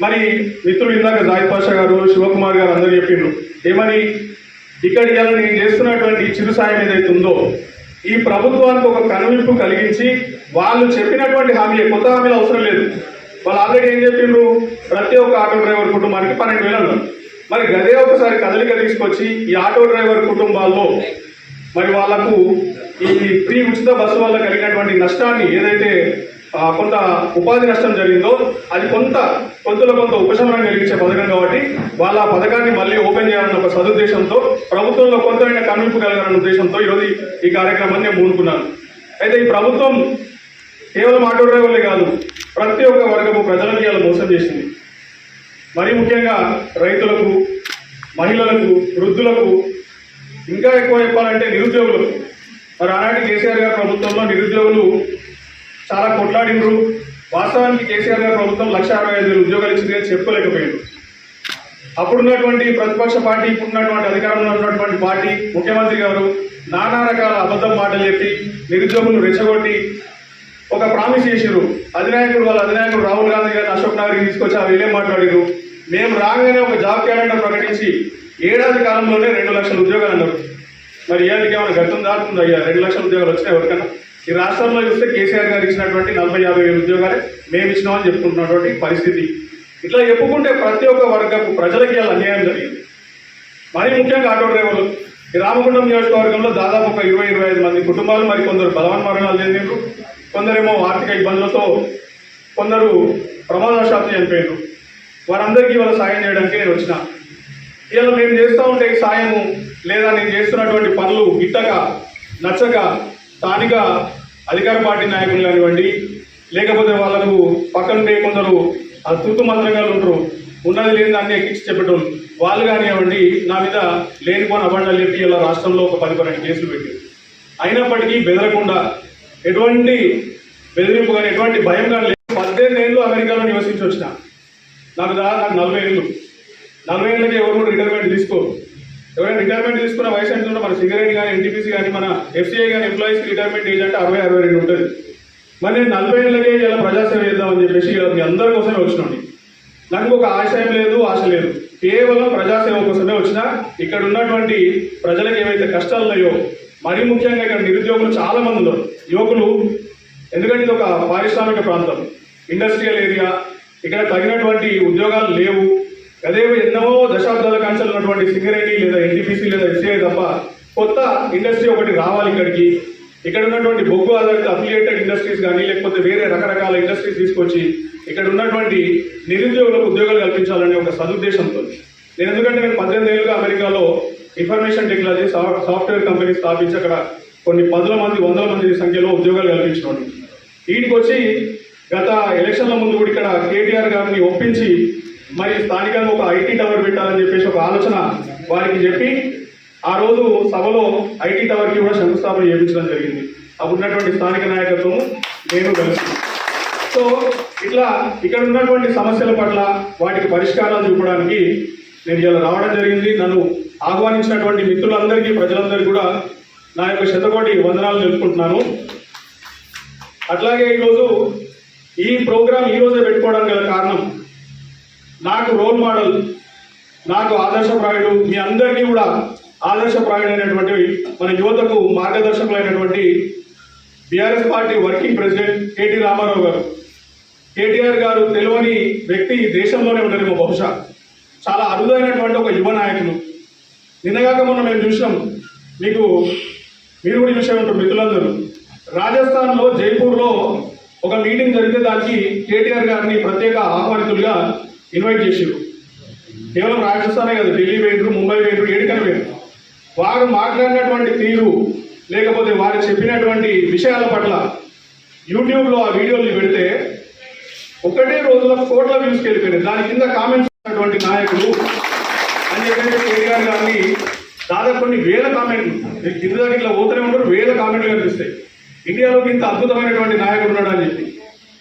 మరి మిత్రులు ఇందాక జాయిద్ పాషా గారు, శివకుమార్ గారు అందరూ చెప్పిండ్రు ఏమని, ఇక్కడికి నేను చేస్తున్నటువంటి చిరు సాయం ఏదైతే ఉందో ఈ ప్రభుత్వానికి ఒక కనువిప్పు కలిగించి వాళ్ళు చెప్పినటువంటి హామీ, కొత్త హామీలు అవసరం లేదు. వాళ్ళు ఆల్రెడీ ఏం చెప్పిండ్రు, ప్రతి ఒక్క ఆటో డ్రైవర్ కుటుంబానికి 12,000 అన్నారు. మరి గదే ఒకసారి కదలిక తీసుకొచ్చి ఈ ఆటో డ్రైవర్ కుటుంబాల్లో మరి వాళ్లకు ఈ ఫ్రీ ఉచిత బస్సు వల్ల కలిగినటువంటి నష్టాన్ని ఏదైతే కొంత ఉపాధి నష్టం జరిగిందో అది కొంత ఉపశమనం కలిగించే పథకం కాబట్టి వాళ్ళ ఆ పథకాన్ని మళ్ళీ ఓపెన్ చేయాలన్న ఒక సదుద్దేశంతో, ప్రభుత్వంలో కొంతైనా కనువిప్పు కలగాలన్న ఉద్దేశంతో ఈరోజు ఈ కార్యక్రమాన్ని నేను పూనుకున్నాను. అయితే ఈ ప్రభుత్వం కేవలం ఆటో డ్రైవర్లే కాదు, ప్రతి ఒక్క వర్గపు ప్రజలకు ఇలా మోసం చేసింది. మరీ ముఖ్యంగా రైతులకు, మహిళలకు, వృద్ధులకు, ఇంకా ఎక్కువ చెప్పాలంటే నిరుద్యోగులకు. మరి ఆనాటి కేసీఆర్ గారి ప్రభుత్వంలో నిరుద్యోగులు చాలా కొట్లాడినరు. వాస్తవానికి కేసీఆర్ గారి ప్రభుత్వం 1,65,000 ఉద్యోగాలు ఇచ్చింది అని చెప్పుకోలేకపోయారు. అప్పుడున్నటువంటి ప్రతిపక్ష పార్టీ, ఇప్పుడున్నటువంటి అధికారంలో ఉన్నటువంటి పార్టీ, ముఖ్యమంత్రి గారు నానా రకాల అబద్ధం మాటలు చెప్పి నిరుద్యోగులను రెచ్చగొట్టి ఒక ప్రామిస్ చేసిరు. వాళ్ళ అధినాయకుడు రాహుల్ గాంధీ గారిని అశోక్ నగర్కి తీసుకొచ్చి ఆ వీళ్ళే మాట్లాడిరు. మేము రాగానే ఒక జాబ్ క్యాలెండర్ ప్రకటించి ఏడాది కాలంలోనే 2 లక్షల ఉద్యోగాలు అన్నారు. మరి ఏళ్ళకి ఏమైనా గతం దాటుతుందా? 2 లక్షల ఉద్యోగాలు వచ్చినాయి ఎవరికన్నా? ఈ రాష్ట్రంలో చూస్తే కేసీఆర్ గారు ఇచ్చినటువంటి 40-50 ఉద్యోగాలే మేము ఇచ్చినామని చెప్పుకుంటున్నటువంటి పరిస్థితి. ఇట్లా చెప్పుకుంటే ప్రతి ఒక్క వర్గపు ప్రజలకి ఇలా అన్యాయం జరిగింది. మరీ ముఖ్యంగా ఆటో డ్రైవర్లు. ఈ రామగుండం నియోజకవర్గంలో దాదాపు ఒక 20-25 మంది కుటుంబాలు, మరి కొందరు బలవన్మరణాలు చెందిండ్రు, కొందరేమో ఆర్థిక ఇబ్బందులతో, కొందరు ప్రమాదవశాత్తు చనిపోయారు. వారందరికీ వాళ్ళ సాయం చేయడానికి నేను వచ్చిన. ఇలా మేము చేస్తూ ఉంటే ఈ సాయము లేదా నేను చేస్తున్నటువంటి పనులు గిట్టక నచ్చక స్థానిక అధికార పార్టీ నాయకులు కానివ్వండి, లేకపోతే వాళ్ళకు పక్కనుండే కొందరు తూతు మంత్రంగా ఉంటారు, ఉన్నది లేని అన్ని ఎక్కించి చెప్పేటోళ్ళు, వాళ్ళు కానివ్వండి నా మీద లేనిపోని అబండాలు చెప్పి ఇలా రాష్ట్రంలో ఒక 10-12 కేసులు పెట్టారు. అయినప్పటికీ బెదరకుండా, ఎటువంటి బెదిరింపు కానీ ఎటువంటి భయం కానీ లేదు. 18 ఏళ్ళు అమెరికాలో నివసించి వచ్చిన. నాకు 40 ఏళ్ళు. 40 ఏళ్ళకి ఎవరు కూడా రిటైర్మెంట్ తీసుకోరు. ఎవరైనా రిటైర్మెంట్ తీసుకున్న వయసు ఎంత ఉంటే మన సింగరేణి కానీ, ఎన్టీపీసీ కానీ, మన ఎఫ్సీఐ కానీ ఎంప్లాయీస్కి రిటైర్మెంట్ ఏజ్ అంటే 60-62 ఉంటుంది. మరి నేను 40 ఏళ్ళకే ఇలా ప్రజాసేవ చేద్దామని చెప్పేసి మీ అందరి కోసమే వచ్చినండి. నాకు ఒక ఆశయం లేదు, ఆశ లేదు, కేవలం ప్రజాసేవ కోసమే వచ్చిన. ఇక్కడ ఉన్నటువంటి ప్రజలకు ఏవైతే కష్టాలు ఉన్నాయో, మరీ ముఖ్యంగా ఇక్కడ నిరుద్యోగులు చాలా మంది ఉన్నారు, యువకులు. ఎందుకంటే ఇది ఒక పారిశ్రామిక ప్రాంతం, ఇండస్ట్రియల్ ఏరియా. ఇక్కడ తగినటువంటి ఉద్యోగాలు లేవు. అదే ఎన్నో దశాబ్దాల కాంచెలు ఉన్నటువంటి సింగరేణి లేదా ఎన్టీపీసీ లేదా ఎస్సీఐ తప్ప కొత్త ఇండస్ట్రీ ఒకటి రావాలి ఇక్కడికి. ఇక్కడ ఉన్నటువంటి బొగ్గు ఆధారిత అఫిలియేటెడ్ ఇండస్ట్రీస్ కానీ, లేకపోతే వేరే రకరకాల ఇండస్ట్రీస్ తీసుకొచ్చి ఇక్కడ ఉన్నటువంటి నిరుద్యోగులకు ఉద్యోగాలు కల్పించాలనే ఒక సదుద్దేశంతో నేను, ఎందుకంటే నేను 18 ఏళ్ళుగా అమెరికాలో ఇన్ఫర్మేషన్ టెక్నాలజీ సాఫ్ట్వేర్ కంపెనీ స్థాపించి అక్కడ కొన్ని 10 మంది 100 మంది సంఖ్యలో ఉద్యోగాలు కల్పించినాను. వీటికి వచ్చి గత ఎలక్షన్ల ముందు కూడా ఇక్కడ కేటీఆర్ గారిని ఒప్పించి మరి స్థానికంగా ఒక ఐటీ టవర్ పెట్టాలని చెప్పేసి ఒక ఆలోచన వారికి చెప్పి ఆ రోజు సభలో ఐటీ టవర్కి కూడా శంకుస్థాపన చేయించడం జరిగింది. అప్పుడు ఉన్నటువంటి స్థానిక నాయకత్వం నేను కలిసి. సో ఇట్లా ఇక్కడ ఉన్నటువంటి సమస్యల పట్ల వాటికి పరిష్కారాలు చూపడానికి నేను ఇలా రావడం జరిగింది. నన్ను ఆహ్వానించినటువంటి మిత్రులందరికీ, ప్రజలందరికీ కూడా నా యొక్క శతకోటి వందనాలు తెలుపుకుంటున్నాను. అట్లాగే ఈరోజు ఈ ప్రోగ్రాం ఈరోజే పెట్టుకోవడానికి గల కారణం, నాకు రోల్ మోడల్, నాకు ఆదర్శప్రాయుడు, మీ అందరికీ కూడా ఆదర్శప్రాయుడైనటువంటి మన యువతకు మార్గదర్శకులైనటువంటి BRS party working president KT Ramarao garu. KTR గారు తెలియని వ్యక్తి దేశంలోనే ఉండరేమో బహుశా. చాలా అరుదైనటువంటి ఒక యువ నాయకులు. నిన్నగాక మొన్న మేము చూసాం, మీరు కూడా చూసే ఉంటారు మిత్రులందరూ. రాజస్థాన్లో జైపూర్లో ఒక మీటింగ్ జరిగితే దానికి కేటీఆర్ గారిని ప్రత్యేక ఆహ్వానితులుగా ఇన్వైట్ చేశారు. కేవలం రాజస్థానే కదా, ఢిల్లీ వేయరు, ముంబై వేయరు, ఏడికని వేయరు. వారు మాట్లాడినటువంటి తీరు, లేకపోతే వారు చెప్పినటువంటి విషయాల పట్ల యూట్యూబ్లో ఆ వీడియోలు పెడితే ఒకటే రోజులో కోట్ల వ్యూస్కి వెళ్ళిపోయినాయి. దాని కింద కామెంట్స్ ఉన్నటువంటి నాయకులు అని చెప్పేసి కేటీఆర్ గారిని దాదాపు కొన్ని వేల కామెంట్లు, కింద దగ్గర ఇట్లా పోతూనే ఉంటారు, వేల కామెంట్లు కనిపిస్తాయి. ఇండియాలోకి ఇంత అద్భుతమైనటువంటి నాయకుడు ఉన్నాడు అని చెప్పి.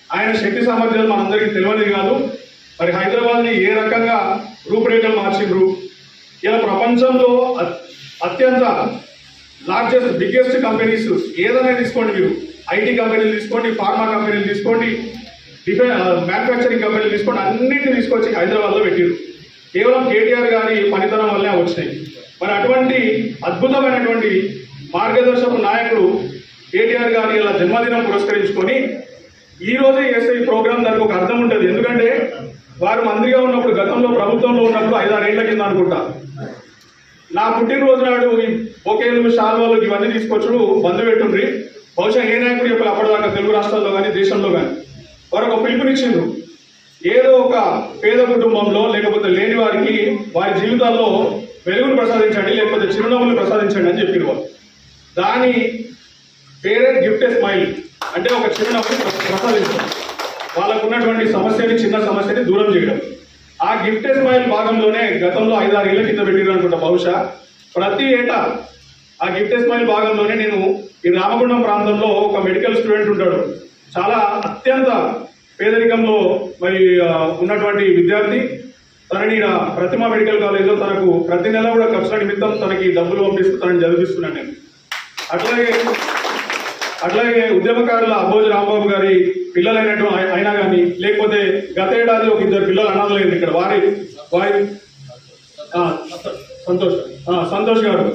ఆయన శక్తి సామర్థ్యాలు మనందరికీ తెలియనిది కాదు. మరి హైదరాబాద్ని ఏ రకంగా రూపురేఖలు మార్చిండ్రు. ఇలా ప్రపంచంలో అత్యంత లార్జెస్ట్ బిగ్గెస్ట్ కంపెనీస్ ఏదైనా తీసుకోండి, మీరు ఐటీ కంపెనీలు తీసుకోండి, ఫార్మా కంపెనీలు తీసుకోండి, మ్యానుఫ్యాక్చరింగ్ కంపెనీలు తీసుకోండి, అన్నింటినీ తీసుకొచ్చి హైదరాబాద్లో పెట్టారు. కేవలం కేటీఆర్ గారి పనితనం వల్లే వచ్చినాయి. మరి అటువంటి అద్భుతమైనటువంటి మార్గదర్శక నాయకుడు కేటీఆర్ గారి ఇలా జన్మదినం పురస్కరించుకొని ఈరోజే చేస్తే ఈ ప్రోగ్రాం దానికి ఒక అర్థం ఉంటుంది. ఎందుకంటే వారు మంత్రిగా ఉన్నప్పుడు, గతంలో ప్రభుత్వంలో ఉన్నప్పుడు 5-6 ఏళ్ల కింద అనుకుంటా, నా పుట్టినరోజు నాడు ఈ బొకేలు, శాల్వాలు ఇవన్నీ తీసుకొచ్చు బంధు పెట్టుండ్రి. బహుశా ఏ నాయకుడు చెప్పాలి అప్పటిదాకా తెలుగు రాష్ట్రాల్లో కానీ దేశంలో కానీ. వారు ఒక పిలుపునిచ్చిండ్రు, ఏదో ఒక పేద కుటుంబంలో లేకపోతే లేని వారికి వారి జీవితాల్లో వెలుగును ప్రసాదించండి, లేకపోతే చిరునవ్వులు ప్రసాదించండి అని చెప్పిన వారు. దాని పేరే గిఫ్ట్ ఏ స్మైల్, అంటే ఒక చిరునవ్వుని ప్రసాదించడం, వాళ్ళకు ఉన్నటువంటి సమస్యని, చిన్న సమస్యని దూరం చేయడం. ఆ గిఫ్ట్ ఏ స్మైల్ భాగంలోనే గతంలో 5-6 ఏళ్ల కింద పెట్టిరు అనుకుంటా బహుశా. ప్రతి ఏటా ఆ గిఫ్ట్ ఏ స్మైల్ భాగంలోనే నేను ఈ రామగుండం ప్రాంతంలో ఒక మెడికల్ స్టూడెంట్ ఉంటాడు, చాలా అత్యంత పేదరికంలో మరి ఉన్నటువంటి విద్యార్థి తనని ప్రతిమ మెడికల్ కాలేజ్లో తనకు ప్రతి నెల కూడా ఖర్చుల నిమిత్తం తనకి డబ్బులు పంపిస్తూ తనని చదివిస్తున్నాను నేను. అట్లాగే ఉద్యమకారుల అబ్బోజు రాంబాబు గారి పిల్లలైనట్టు అయినా కానీ, లేకపోతే గత ఏడాది ఒక 2 పిల్లలు అనాథలైంది ఇక్కడ వారి సంతోష్ గారు.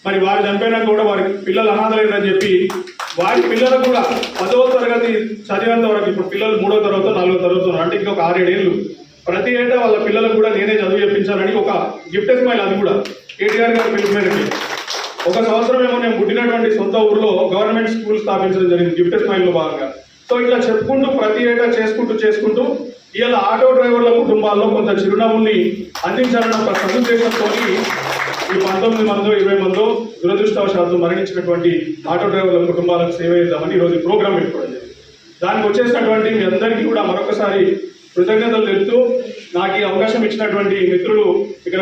మరి వారు చనిపోయినా కూడా వారి పిల్లలు అనాథలైందని చెప్పి వారి పిల్లలకు కూడా 10వ తరగతి చదివేంత వరకు, ఇప్పుడు పిల్లలు 3వ తరగతి 4వ తరగతి అంటే ఇంకొక 6-7 ఏళ్ళు, ప్రతి ఏటా వాళ్ళ పిల్లలకు కూడా నేనే చదువు చెప్పించాలని ఒక గిఫ్ట్ స్మైల్, అది కూడా కేటీఆర్ గారి పిలుపు మేరకు 1 సంవత్సరం ఏమో నేను పుట్టినటువంటి సొంత ఊర్లో గవర్నమెంట్ స్కూల్ స్థాపించడం జరిగింది గిఫ్ట్ స్మైల్లో భాగంగా. సో ఇట్లా చెప్పుకుంటూ ప్రతి ఏటా చేసుకుంటూ ఇవాళ ఆటో డ్రైవర్ల కుటుంబాల్లో కొంత చిరునవ్వుని అందించాలన్న ఒక సదుద్దేశంతో ఈ 19 మందో 20 మందో దురదృష్టవశాత్తు మరణించినటువంటి ఆటో డ్రైవర్ల కుటుంబాలకు సేవ చేద్దామని ఈరోజు ప్రోగ్రాం పెట్టుకోవడం జరిగింది. దానికి వచ్చేసినటువంటి మీ అందరికీ కూడా మరొకసారి కృతజ్ఞతలు తెలుపుతూ నాకు ఈ అవకాశం ఇచ్చినటువంటి మిత్రులు ఇక్కడ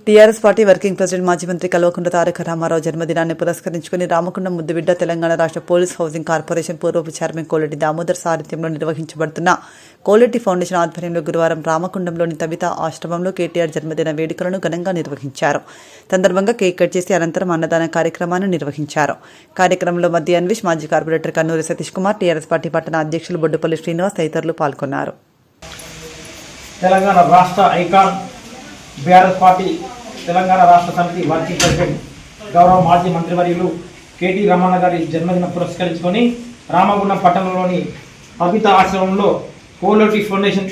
టీఆర్ఎస్ పార్టీ వర్కింగ్ ప్రెసిడెంట్ మాజీ మంత్రి కల్వకుంట్ల తారక రామారావు జన్మదినాన్ని పురస్కరించుకుని రామకుండం ముద్దుబిడ్డ తెలంగాణ రాష్ట్ర పోలీస్ హౌసింగ్ కార్పొరేషన్ పూర్వపు చైర్మన్ కోలెట్టి దామోదర్ సారథ్యంలో నిర్వహించబడుతున్న కోలెట్టి ఫౌండేషన్ ఆధ్వర్యంలో గురువారం రామకుండంలోని తబితా ఆశ్రమంలో కేటీఆర్ జన్మదిన వేడుకలను ఘనంగా నిర్వహించారు. సందర్భంగా కేక్ కట్ చేసి అనంతరం అన్నదాన కార్యక్రమాన్ని నిర్వహించారు. కార్యక్రమంలో మధ్య అన్విష్, మాజీ corporator Kannuri Satish Kumar, TRS party పట్టణ అధ్యక్షులు బొడ్డుపల్లి శ్రీనివాస్ తదితరులు పాల్గొన్నారు. తెలంగాణ రాష్ట్ర ఐకాన్ బీఆర్ఎస్ పార్టీ తెలంగాణ రాష్ట్ర సమితి వర్కింగ్ ప్రెసిడెంట్ గౌరవ మాజీ మంత్రివర్యులు కేటీ రమణ గారి జన్మదినం పురస్కరించుకొని రామగుండం పట్టణంలోని పవిత ఆశ్రమంలో కోలెట్టి ఫౌండేషన్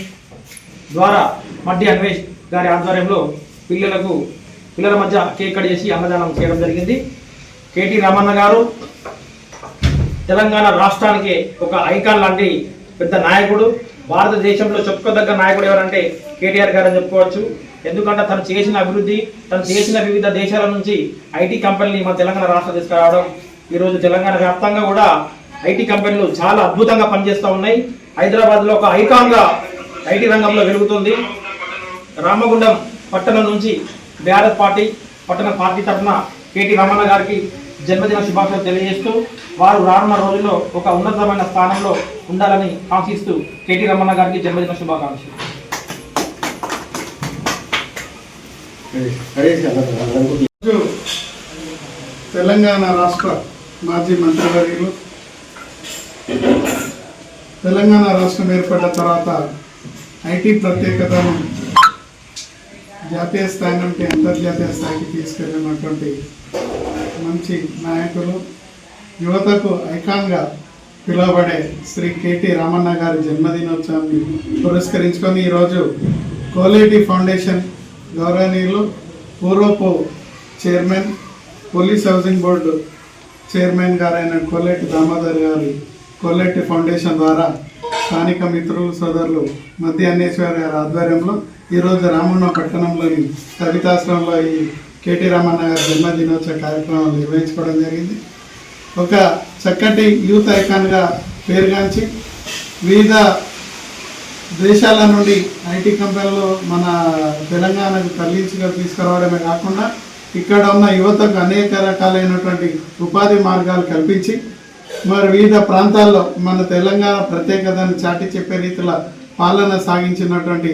ద్వారా మడ్డి అన్వేష్ గారి ఆధ్వర్యంలో పిల్లల మధ్య కేక్ కట్ చేసి అన్నదానం చేయడం జరిగింది. కేటీ రమణ గారు తెలంగాణ రాష్ట్రానికి ఒక ఐకాన్ లాంటి పెద్ద నాయకుడు. భారతదేశంలో చెప్పుకోదగ్గ నాయకుడు ఎవరంటే కేటీఆర్ గారు అని చెప్పుకోవచ్చు. ఎందుకంటే తను చేసిన అభివృద్ధి, తను చేసిన వివిధ దేశాల నుంచి ఐటీ కంపెనీని మన తెలంగాణ రాష్ట్రం తీసుకురావడం, ఈరోజు తెలంగాణ వ్యాప్తంగా కూడా ఐటీ కంపెనీలు చాలా అద్భుతంగా పనిచేస్తూ ఉన్నాయి. హైదరాబాద్లో ఒక ఐకాన్గా ఐటీ రంగంలో వెలుగుతుంది. రామగుండం పట్టణం నుంచి బీఆర్ఎస్ పార్టీ పట్టణ పార్టీ తరఫున కేటీ రమణ గారికి జన్మదిన శుభాకాంక్షలు తెలియజేస్తూ వారు రానున్న రోజుల్లో ఒక ఉన్నతమైన స్థానంలో ఉండాలని ఆశిస్తూ కేటీ రమణ గారికి జన్మదిన శుభాకాంక్షలు. తెలంగాణ రాష్ట్ర మాజీ మంత్రివర్యులు తెలంగాణ రాష్ట్రం ఏర్పడ్డ తర్వాత ఐటీ ప్రత్యేకతను జాతీయ స్థాయి నుండి అంతర్జాతీయ స్థాయికి తీసుకెళ్ళినటువంటి మంచి నాయకులు, యువతకు ఐకాన్గా పిలువబడే శ్రీ కేటీ రామన్న గారి జన్మదినోత్సవాన్ని పురస్కరించుకొని ఈరోజు కోలెట్టి ఫౌండేషన్ గౌరవనీయులు పూర్వపు chairman, police housing board chairman గారైన కోలెట్టి దామోదర్ గారి కోలెట్టి ఫౌండేషన్ ద్వారా స్థానిక మిత్రులు సోదరులు మధ్య అన్నేశ్వర్ గారి ఆధ్వర్యంలో ఈరోజు రామగుండం పట్టణంలోని కవితాశ్రమంలో ఈ కేటీ రామన్న గారి జన్మదినోత్సవ కార్యక్రమం నిర్వహించుకోవడం జరిగింది. ఒక చక్కటి యూత్ ఐకాన్గా పేరుగాంచి వివిధ దేశాల నుండి ఐటీ కంపెనీలు మన తెలంగాణకు తీసుకురావడమే కాకుండా ఇక్కడ ఉన్న యువతకు అనేక రకాలైనటువంటి ఉపాధి మార్గాలు కల్పించి మరి వివిధ ప్రాంతాల్లో మన తెలంగాణ ప్రత్యేకతను చాటి చెప్పే రీతిలో పాలన సాగించినటువంటి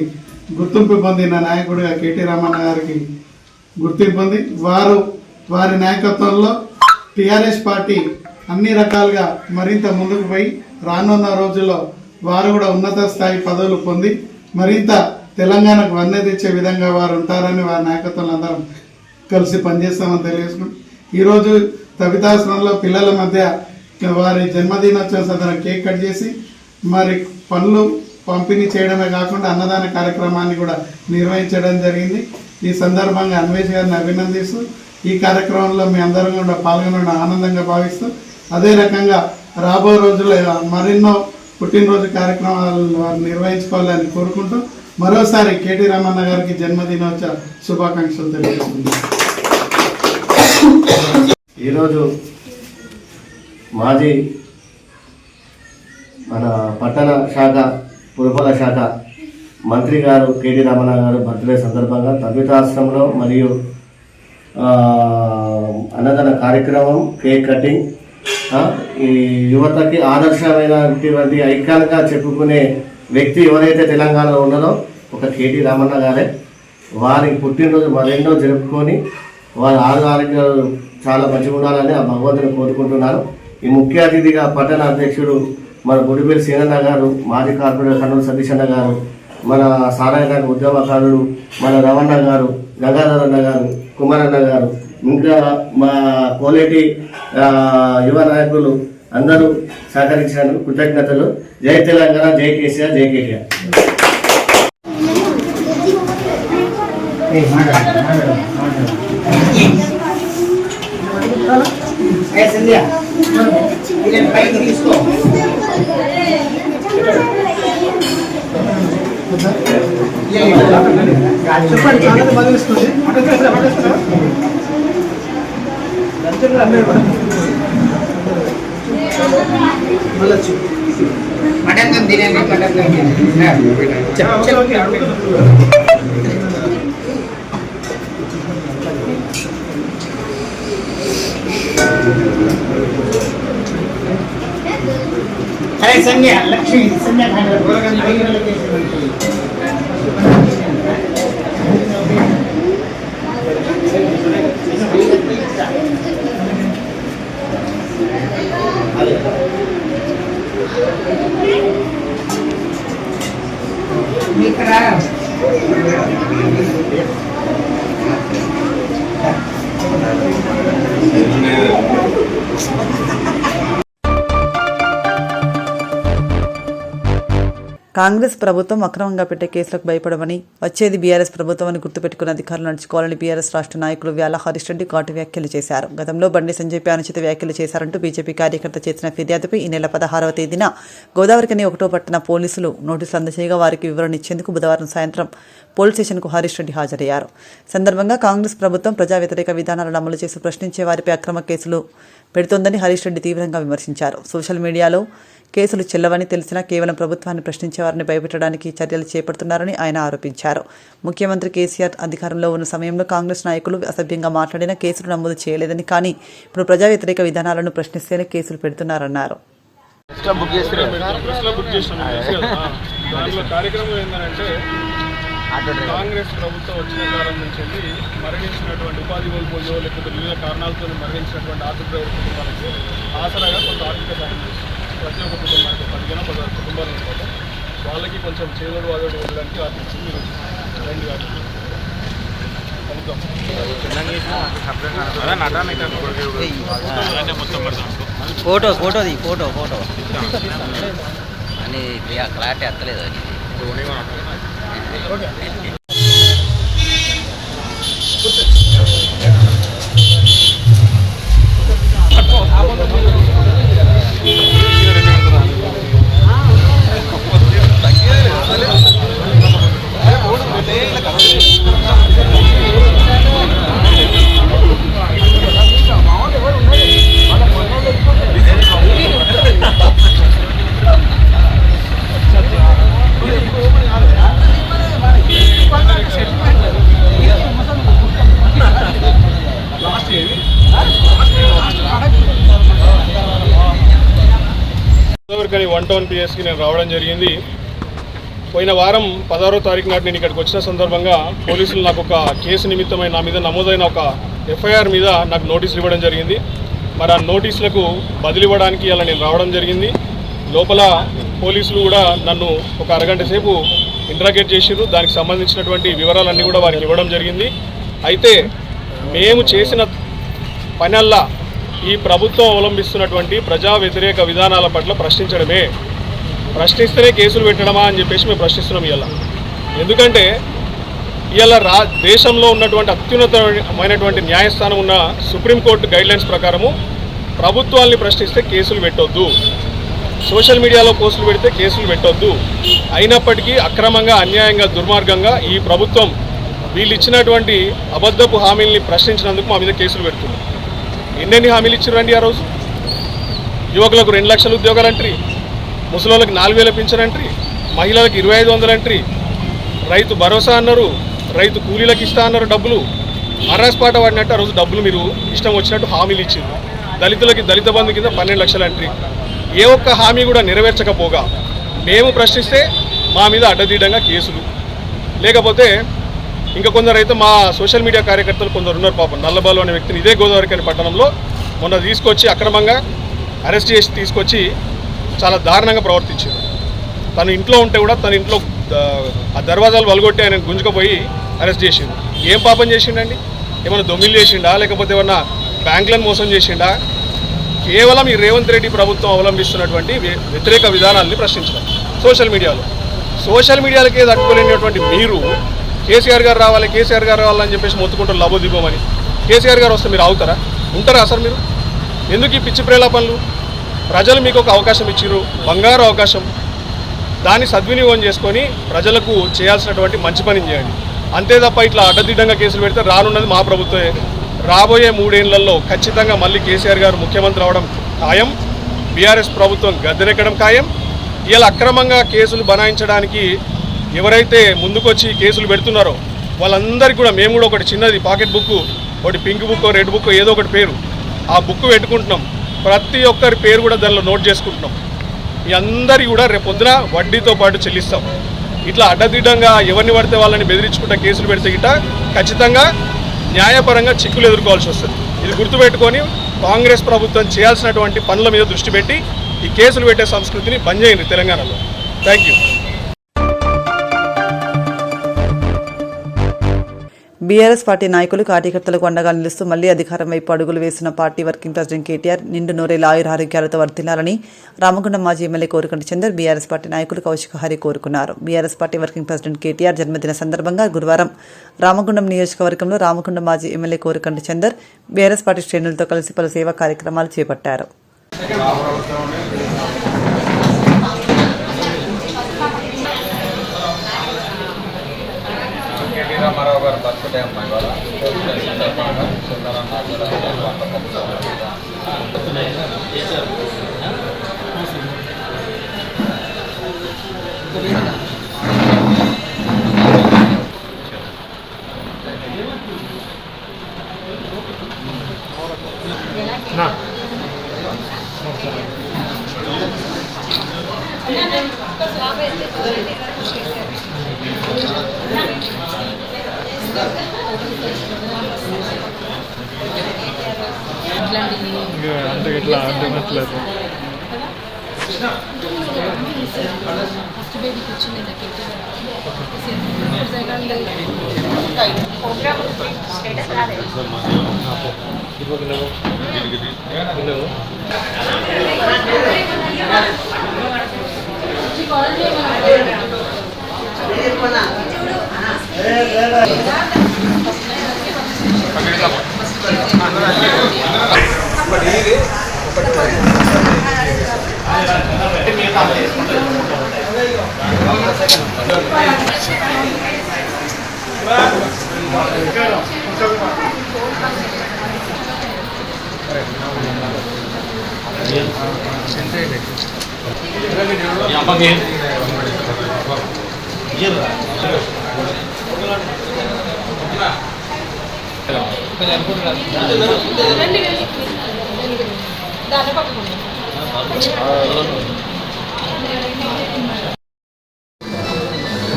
గుర్తింపు పొందిన నాయకుడిగా కేటీ రామన్న గారికి గుర్తింపు ఉంది. వారి నాయకత్వంలో టీఆర్ఎస్ పార్టీ అన్ని రకాలుగా మరింత ముందుకు పోయి రానున్న రోజుల్లో వారు కూడా ఉన్నత స్థాయి పదవులు పొంది మరింత తెలంగాణకు వన్నె తెచ్చే విధంగా వారు ఉంటారని వారి నాయకత్వంలో అందరం కలిసి పనిచేస్తామని తెలియజేసుకుంటాం. ఈరోజు తబితాశ్రమంలో పిల్లల మధ్య వారి జన్మదినోత్సవం సందర్భంగా కేక్ కట్ చేసి మరి పనులు పంపిణీ చేయడమే కాకుండా అన్నదాన కార్యక్రమాన్ని కూడా నిర్వహించడం జరిగింది. ఈ సందర్భంగా అన్వేష్ గారిని అభినందిస్తూ ఈ కార్యక్రమంలో మీ అందరం కూడా పాల్గొనడం ఆనందంగా భావిస్తూ అదే రకంగా రాబో రోజుల్లో మరెన్నో పుట్టినరోజు కార్యక్రమాలు నిర్వహించుకోవాలని కోరుకుంటూ మరోసారి కేటీ రామన్న గారికి జన్మదినోత్సవ శుభాకాంక్షలు తెలియజేస్తుంది. ఈరోజు మాజీ మన పట్టణ శాఖ పురపాల శాఖ మంత్రి గారు కేటీ రమణ గారు బర్త్డే సందర్భంగా తబితాశ్రమంలో మరియు అన్నదాన కార్యక్రమం, కేక్ కటింగ్, ఈ యువతకి ఆదర్శమైనటువంటి ఐకాన్గా చెప్పుకునే వ్యక్తి ఎవరైతే తెలంగాణలో ఉన్నారో ఒక కేటీ రామన్న గారే. వారి పుట్టినరోజు మరెన్నో జరుపుకొని వారి ఆరోగ్యాలు చాలా మంచిగా ఉండాలని ఆ భగవంతుని కోరుకుంటున్నాను. ఈ ముఖ్య అతిథిగా పట్టణ అధ్యక్షుడు మన బుడిపల్లి సీనన్న గారు, మాజీ కార్పొరేటర్ కర్నూలు సతీష్ అన్న గారు, మన సారాయణ ఉద్యమకారుడు మన రవణ గారు, గంగాధర్ అన్న గారు, కుమారన్న గారు, ఇంకా మా కోలేటి యువ నాయకులు అందరూ సహకరించినందుకు కృతజ్ఞతలు. జై తెలంగాణ, జై కేసీఆర్, జై కేటీఆర్. अरे संज्ञा लक्ष्मी संज्ञा కాంగ్రెస్ ప్రభుత్వం అక్రమంగా పెట్టే కేసులకు భయపడమని, వచ్చేది బీఆర్ఎస్ ప్రభుత్వం అని గుర్తుపెట్టుకుని అధికారులు నడుచుకోవాలని బీఆర్ఎస్ రాష్ట్ర నాయకులు వ్యాల హరీష్ రెడ్డి ఘాటు వ్యాఖ్యలు చేశారు. గతంలో బండి సంజయ్పై అనుచిత వ్యాఖ్యలు చేశారంటూ బీజేపీ కార్యకర్త చేసిన ఫిర్యాదుపై ఈ నెల 16వ తేదీన గోదావరికని 1వ పట్టణ పోలీసులు నోటీసులు అందజేయగా వారికి వివరణ ఇచ్చేందుకు బుధవారం సాయంత్రం పోలీస్ స్టేషన్కు హరీష్ రెడ్డి హాజరయ్యారు. సందర్భంగా కాంగ్రెస్ ప్రభుత్వం ప్రజా వ్యతిరేక విధానాలను అమలు చేసి ప్రశ్నించే వారిపై అక్రమ కేసులు పెడుతోందని హరీష్ రెడ్డి తీవ్రంగా విమర్శించారు. సోషల్ మీడియాలో కేసులు చెల్లవని తెలిసినా కేవలం ప్రభుత్వాన్ని ప్రశ్నించేవారిని భయపెట్టడానికి చర్యలు చేపడుతున్నారని ఆయన ఆరోపించారు. ముఖ్యమంత్రి కేసీఆర్ అధికారంలో ఉన్న సమయంలో కాంగ్రెస్ నాయకులు అసభ్యంగా మాట్లాడిన కేసులు నమోదు చేయలేదని, కానీ ఇప్పుడు ప్రజా వ్యతిరేక విధానాలను ప్రశ్నిస్తేనే కేసులు పెడుతున్నారన్నారు. కాంగ్రెస్ ప్రభుత్వం వచ్చిన కాలం నుంచి మరణించినటువంటి ఉపాధి కోల్పోయో లేకపోతే వివిధ కారణాలతో మరణించినటువంటి ఆర్థిక కుటుంబాలకు ఆసరాగా కొంత ఆర్థిక సాయం చేస్తుంది. ప్రతి ఒక్క కుటుంబానికి 15-16 కుటుంబాలు ఉంటారు. వాళ్ళకి కొంచెం చేదోడు వాదోడు ఉండడానికి ఆర్థిక మీరు రెండు కాదు ఫోటో ఫోటోది ఫోటో ఫోటో అని క్లారిటీ ఎత్తలేదు. గోదావరికని 1 PSకి నేను రావడం జరిగింది. పోయిన వారం 16వ తారీఖు నాడు నేను ఇక్కడికి వచ్చిన సందర్భంగా పోలీసులు నాకు ఒక కేసు నిమిత్తమై నా మీద నమోదైన ఒక FIR మీద నాకు నోటీసులు ఇవ్వడం జరిగింది. మరి ఆ నోటీసులకు బదిలీ ఇవ్వడానికి ఇలా నేను రావడం జరిగింది. లోపల పోలీసులు కూడా నన్ను ఒక అరగంట సేపు ఇంటరాగేట్ చేసిర్రు. దానికి సంబంధించినటువంటి వివరాలన్నీ కూడా వారికి ఇవ్వడం జరిగింది. అయితే మేము చేసిన పనల్లా ఈ ప్రభుత్వం అవలంబిస్తున్నటువంటి ప్రజా వ్యతిరేక విధానాల పట్ల ప్రశ్నించడమే. ప్రశ్నిస్తేనే కేసులు పెట్టడమా అని చెప్పేసి మేము ప్రశ్నిస్తున్నాం ఇవాళ. ఎందుకంటే ఇవాళ దేశంలో ఉన్నటువంటి అత్యున్నతమైనటువంటి న్యాయస్థానం ఉన్న సుప్రీంకోర్టు గైడ్లైన్స్ ప్రకారము ప్రభుత్వాల్ని ప్రశ్నిస్తే కేసులు పెట్టొద్దు, సోషల్ మీడియాలో పోస్టులు పెడితే కేసులు పెట్టొద్దు. అయినప్పటికీ అక్రమంగా, అన్యాయంగా, దుర్మార్గంగా ఈ ప్రభుత్వం వీళ్ళు ఇచ్చినటువంటి అబద్ధపు హామీల్ని ప్రశ్నించినందుకు మా మీద కేసులు పెడుతుంది. ఎన్నెన్ని హామీలు ఇచ్చారండి ఆ రోజు? యువకులకు 2 లక్షల ఉద్యోగాలు అంట్రీ, ముసలోళ్ళకి 4,000 పింఛన్ అంట్రీ, మహిళలకు 2,500 అంట్రీ, రైతు భరోసా అన్నారు, రైతు కూలీలకు ఇస్తా అన్నారు డబ్బులు. అర్రాస్ పాట వాడినట్టు ఆ రోజు డబ్బులు మీరు ఇష్టం వచ్చినట్టు హామీలు ఇచ్చింది. దళితులకి దళిత బంధు కింద 12 లక్షల ఎంట్రీ. ఏ ఒక్క హామీ కూడా నెరవేర్చకపోగా మేము ప్రశ్నిస్తే మా మీద అడ్డదీడంగా కేసులు. లేకపోతే ఇంకా కొందరైతే మా సోషల్ మీడియా కార్యకర్తలు కొందరు ఉన్నారు పాపం. నల్లబాలు అనే వ్యక్తిని ఇదే గోదావరిఖని పట్టణంలో మొన్న తీసుకొచ్చి అక్రమంగా అరెస్ట్ చేసి తీసుకొచ్చి చాలా దారుణంగా ప్రవర్తించారు. తను ఇంట్లో ఉంటే కూడా తన ఇంట్లో ఆ దర్వాజాలు వలగొట్టి ఆయన గుంజుకపోయి అరెస్ట్ చేసిండు. ఏం పాపం చేసిండండి? ఏమైనా దొంగిలు చేసిండా, లేకపోతే ఏమన్నా బ్యాంకులను మోసం చేసిండా? కేవలం ఈ రేవంత్ రెడ్డి ప్రభుత్వం అవలంబిస్తున్నటువంటి వ్యతిరేక విధానాలని ప్రశ్నించడం. సోషల్ మీడియాలకే తట్టుకోలేనటువంటి మీరు కేసీఆర్ గారు రావాలి, కేసీఆర్ గారు రావాలని చెప్పేసి మొత్తుకుంటారు లబోదిబోమని. కేసీఆర్ గారు వస్తే మీరు ఆగుతారా? ఉంటారా అసలు మీరు? ఎందుకు ఈ పిచ్చి ప్రేలాపనలు? ప్రజలు మీకు ఒక అవకాశం ఇచ్చిర్రు, బంగారు అవకాశం. దాన్ని సద్వినియోగం చేసుకొని ప్రజలకు చేయాల్సినటువంటి మంచి పని చేయండి. అంతే తప్ప ఇట్లా అడ్డదిడ్డంగా కేసులు పెడితే రానున్నది మా ప్రభుత్వమే. రాబోయే 3 ఏళ్లలో ఖచ్చితంగా మళ్ళీ కేసీఆర్ గారు ముఖ్యమంత్రి అవడం ఖాయం, బీఆర్ఎస్ ప్రభుత్వం గద్దెనెక్కడం ఖాయం. ఇలా అక్రమంగా కేసులు బనాయించడానికి ఎవరైతే ముందుకొచ్చి కేసులు పెడుతున్నారో వాళ్ళందరికీ కూడా మేము కూడా ఒకటి చిన్నది పాకెట్ బుక్, ఒకటి పింక్ బుక్, రెడ్ బుక్, ఏదో ఒకటి పేరు ఆ బుక్ పెట్టుకుంటున్నాం. ప్రతి ఒక్కరి పేరు కూడా దానిలో నోట్ చేసుకుంటున్నాం. మీ అందరి కూడా రేపొద్దున వడ్డీతో పాటు చెల్లిస్తాం. ఇట్లా అడ్డదిడ్డంగా ఎవరిని పడితే వాళ్ళని బెదిరించుకుంటా కేసులు పెడితే గిట్ట ఖచ్చితంగా న్యాయపరంగా చిక్కులు ఎదుర్కోవాల్సి వస్తుంది. ఇది గుర్తుపెట్టుకొని కాంగ్రెస్ ప్రభుత్వం చేయాల్సినటువంటి పనుల మీద దృష్టి పెట్టి ఈ కేసులు పెట్టే సంస్కృతిని బంద్ చేయండి తెలంగాణలో. Thank you. బీఆర్ఎస్ పార్టీ నాయకులు కార్యకర్తలకు అండగా నిలుస్తూ మళ్లీ అధికారం వైపు అడుగులు వేసిన పార్టీ వర్కింగ్ ప్రెసిడెంట్ కేటీఆర్ నిండు నూరేళ్ల ఆయురారోగ్యాలతో వర్ధిల్లాలని రామగుండం మాజీ MLA Korukanti Chandar BRS party నాయకులు కౌశిక్ హరి కోరుకున్నారు. BRS party working president KTR జన్మదిన సందర్భంగా గురువారం రామగుండం నియోజకవర్గంలో రామగుండం మాజీ MLA Korukanti Chandar BRS party శ్రేణులతో కలిసి పలు సేవా కార్యక్రమాలు చేపట్టారు. రామారావు గారు బర్త్డే అమ్మాయి వాళ్ళ సుందరన్న అంటే ఇట్లా అంటున్నట్లేదు.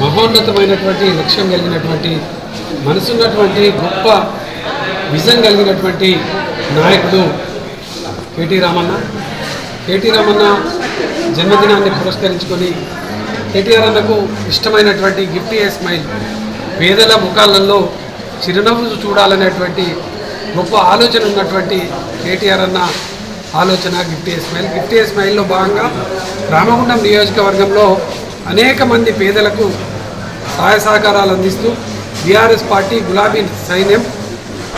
మహోన్నతమైనటువంటి లక్ష్యం కలిగినటువంటి మనసున్నటువంటి గొప్ప విజన్ కలిగినటువంటి నాయకుడు కేటీ రామన్న. కేటీ రామన్న జన్మదినాన్ని పురస్కరించుకొని కేటీఆర్ అన్నకు ఇష్టమైనటువంటి గిఫ్ట్ ఏ స్మైల్, పేదల ముఖాలలో చిరునవ్వు చూడాలనేటువంటి గొప్ప ఆలోచన ఉన్నటువంటి కేటీఆర్ అన్న ఆలోచన గిఫ్ట్ ఏ స్మైల్. గిఫ్ట్ ఏ స్మైల్లో భాగంగా రామగుండం నియోజకవర్గంలో అనేక మంది పేదలకు సహాయ సహకారాలు అందిస్తూ బీఆర్ఎస్ పార్టీ గులాబీ సైన్యం,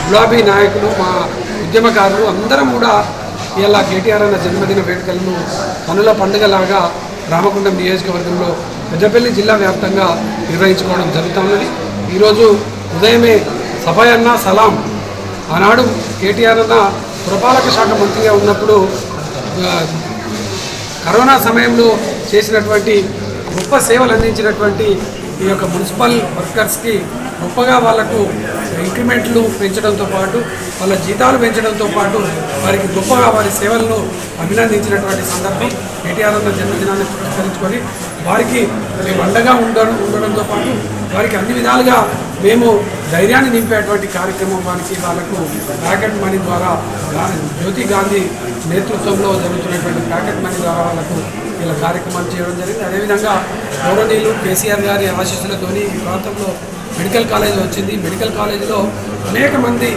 గులాబీ నాయకులు, మా ఉద్యమకారులు అందరం కూడా ఇలా కేటీఆర్ అన్న జన్మదిన వేడుకలను కనుల పండుగలాగా రామగుండం నియోజకవర్గంలో పెద్దపల్లి జిల్లా వ్యాప్తంగా నిర్వహించుకోవడం జరుగుతున్నది. ఈరోజు ఉదయమే సభయన్న సలాం, ఆనాడు కేటీఆర్ అన్న పురపాలక శాఖ మంత్రిగా ఉన్నప్పుడు కరోనా సమయంలో చేసినటువంటి గొప్ప సేవలు అందించినటువంటి ఈ యొక్క మున్సిపల్ వర్కర్స్కి గొప్పగా వాళ్లకు ఇంక్రిమెంట్లు పెంచడంతో పాటు వాళ్ళ జీతాలు పెంచడంతో పాటు వారికి గొప్పగా వారి సేవలను అభినందించినటువంటి సందర్భం కేటీఆర్ అన్న జన్మదినాన్ని పురస్కరించుకొని వారికి మేము అండగా ఉండడంతో పాటు వారికి అన్ని విధాలుగా మేము ధైర్యాన్ని నింపేటువంటి కార్యక్రమం వాళ్ళకు ప్యాకెట్ మనీ ద్వారా జ్యోతి గాంధీ నేతృత్వంలో జరుగుతున్నటువంటి ప్యాకెట్ మనీ ద్వారా వాళ్ళకు ఇలా కార్యక్రమాలు చేయడం జరిగింది. అదేవిధంగా గౌరవనీయులు కేసీఆర్ గారి ఆశీస్సులతోని ఈ ప్రాంతంలో మెడికల్ కాలేజ్ వచ్చింది. మెడికల్ కాలేజీలో అనేక మంది